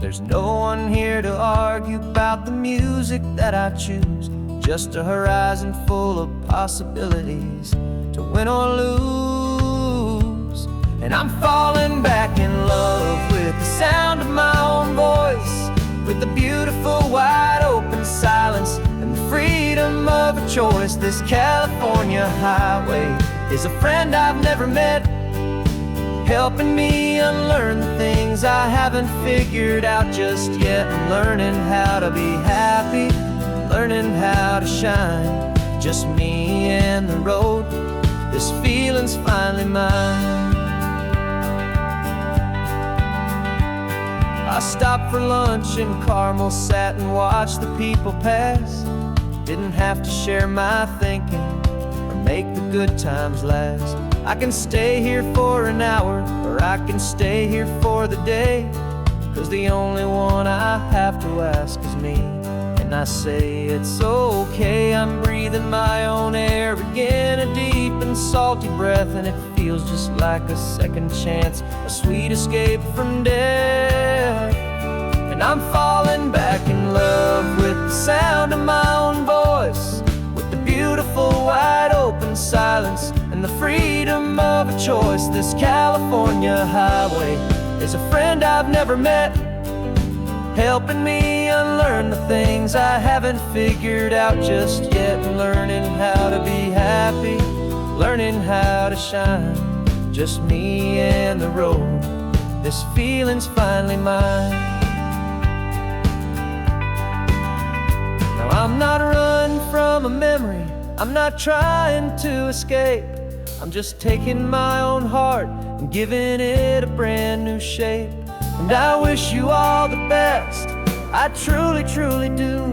There's no one here to argue about the music that I choose, just a horizon full of possibilities to win or lose. And I'm falling back in love with the sound of my own voice, with the beautiful wide open silence and the freedom of a choice. This California highway is a friend I've never met, helping me unlearn the things I haven't figured out just yet. I'm learning how to be happy, learning how to shine, just me and the road. This feeling's finally mine. I stopped for lunch in Carmel, sat and watched the people pass. Didn't have to share my thinking or make the good times last. I can stay here for an hour, or I can stay here for the day, 'cause the only one I have to ask is me. And I say it's okay, I'm breathing my own air again, a deep and salty breath, and it feels just like a second chance, a sweet escape from death. And I'm falling back in love with the sound of my own voice, with the beautiful wide open silence and the freedom of a choice. This California highway is a friend I've never met, helping me unlearn the things I haven't figured out just yet. Learning how to be happy, learning how to shine, just me and the road. This feeling's finally mine. Now I'm not running from a memory, I'm not trying to escape. I'm just taking my own heart and giving it a brand new shape. And I wish you all the best, I truly, truly do.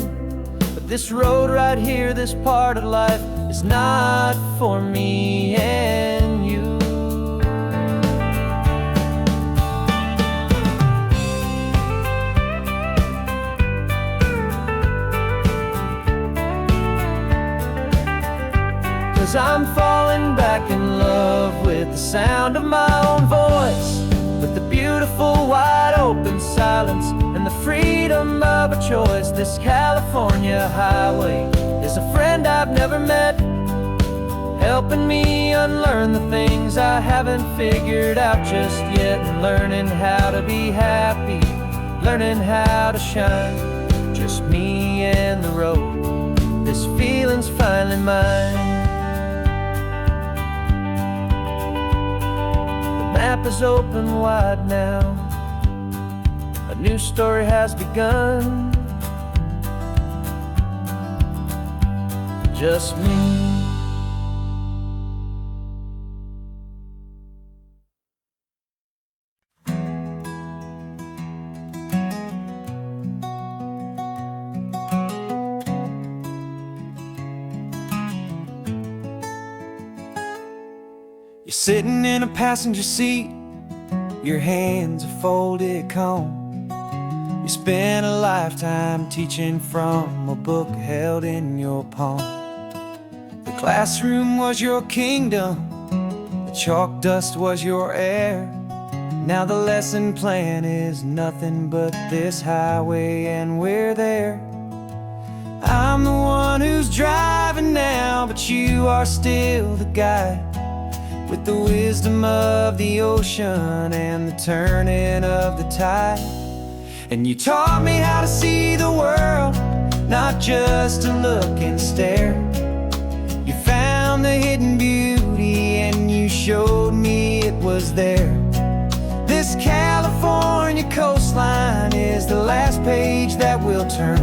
But this road right here, this part of life, is not for me and you. Cause I'm falling back in love with the sound of my own voice, with the beautiful wide open silence and the freedom of a choice. This California highway is a friend I've never met, helping me unlearn the things I haven't figured out just yet. And learning how to be happy, learning how to shine, just me and the road. This feeling's finally mine. The map is open wide now, a new story has begun, just me. You're sitting in a passenger seat, your hands are folded calm. You spent a lifetime teaching from a book held in your palm. The classroom was your kingdom, the chalk dust was your air. Now the lesson plan is nothing but this highway, and we're there. I'm the one who's driving now, but you are still the guide, with the wisdom of the ocean and the turning of the tide. And you taught me how to see the world, not just to look and stare. You found the hidden beauty and you showed me it was there. This California California coastline is the last page that we'll turn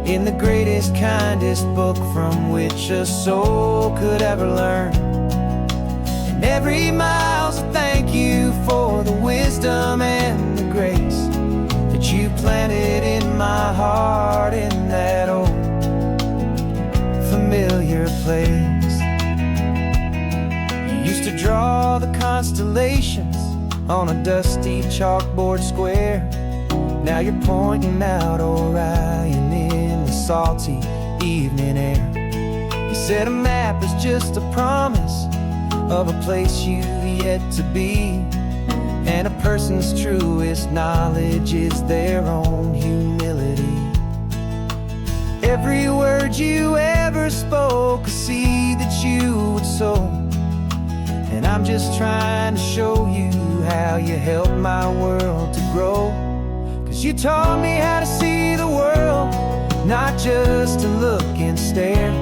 in the greatest, kindest book from which a soul could ever learn. And every mile's a thank you for the wisdom and the grace that you planted in my heart in that old familiar place. You used to draw the constellations on a dusty chalkboard square. Now you're pointing out Orion in the salty evening air. You said a map is just a promise of a place you've yet to be, and a person's truest knowledge is their own humility. Every word you ever spoke, a seed that you would sow, and I'm just trying to show you how you helped my world to grow. 'Cause you taught me how to see the world, not just to look and stare.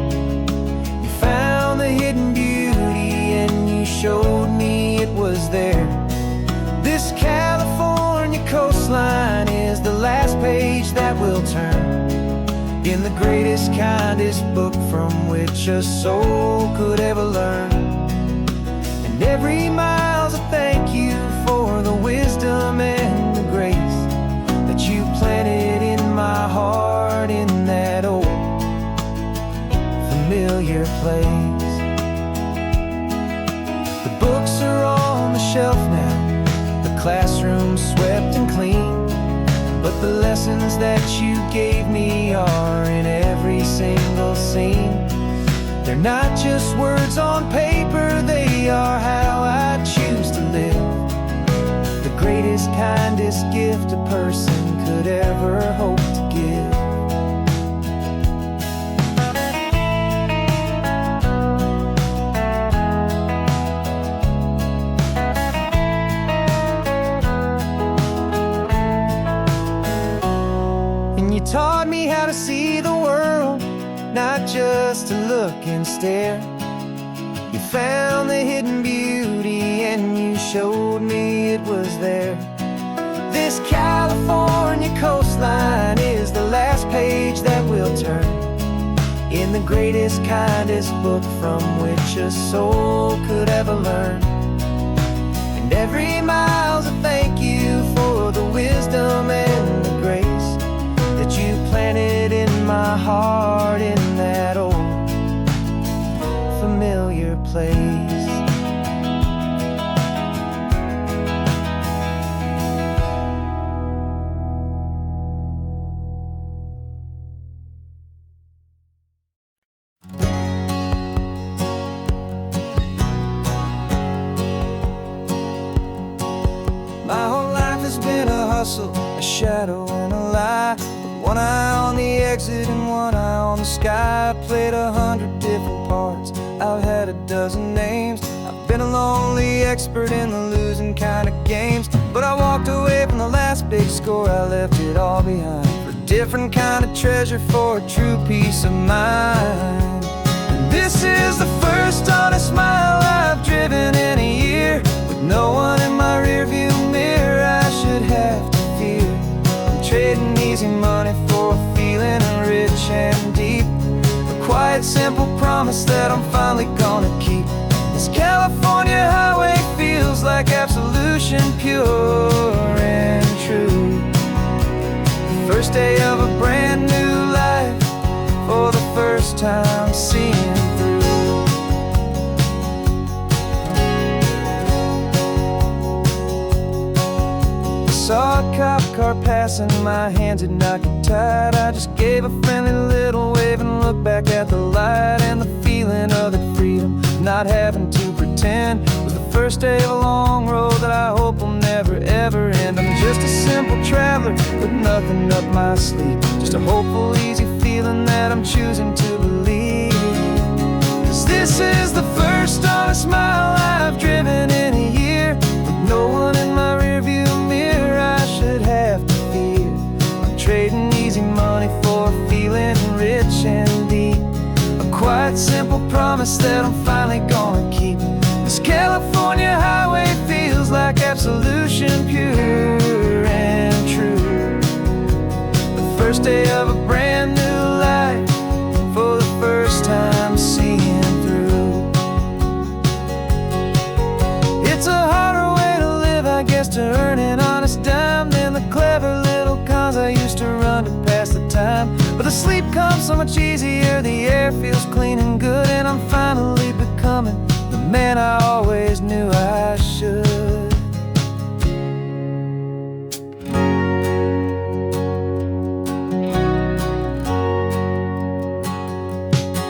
You found the hidden beauty and you showed me it was there. This California coastline is the last page that we'll turn in the greatest, kindest book from which a soul could ever learn. And every mile's a thank you for the wisdom and the grace that you planted in my heart in that old familiar place. The books are on the shelf now, the classroom swept and clean, but the lessons that you gave me are in every single scene. They're not just words on paper, they are how I choose to live. The greatest, kindest gift a person could ever hope to give. And you taught me how to see the world, not just to look and stare. You found the hidden beauty and you showed me it was there. This California coastline is the last page that we'll turn in the greatest, kindest book from which a soul could ever learn. And every mile's a thank you for the wisdom and the grace that you planted in my heart in that old familiar place. My whole life has been a hustle, a shadow and a lie, with one eye on the exit and one eye on the sky. I played 100 different parts, I've had a dozen names. I've been a lonely expert in the losing kind of games, but I walked away from the last big score, I left it all behind for a different kind of treasure, for a true peace of mind. And this is the first honest mile I've driven in a year, with no one in my rearview mirror I should have to fear. I'm trading easy money for a feeling rich and deep, a quiet, simple promise that I'm finally gonna keep. This California highway feels like absolution, pure and true. The first day of a brand new life, for the first time seeing through. Saw a cop car passing, my hands had not got tied. I just gave a friendly little wave and looked back at the light, and the feeling of the freedom, not having to pretend, was the first day of a long road that I hope will never ever end. I'm just a simple traveler with nothing up my sleeve, just a hopeful, easy feeling that I'm choosing to believe. 'Cause this is the first honest mile I've driven in a year, with no one in my rearview mirror I should have to fear. I'm trading easy money for a feeling rich and deep, a quiet, simple promise that I'm finally gonna keep. This California highway feels like absolution, pure to earn an honest dime than the clever little cons I used to run to pass the time. But the sleep comes so much easier, the air feels clean and good, and I'm finally becoming the man I always knew I should.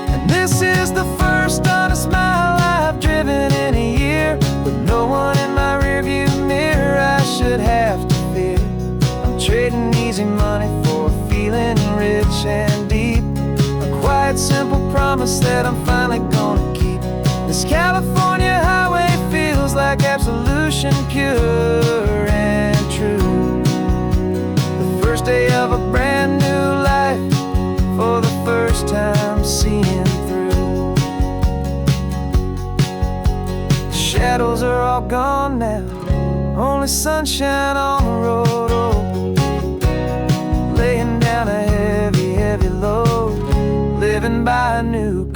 And this is the first honest mile I've driven in a year, with no one in my rearview mirror I should have to fear. I'm trading easy money for a feeling rich and deep, a quiet, simple promise that I'm finally gonna keep. This California highway feels like absolution, pure and true. The first day of a brand new life, for the first time seeing through. The shadows are all gone now, only sunshine on the road. Oh, laying down a heavy, heavy load, living by a new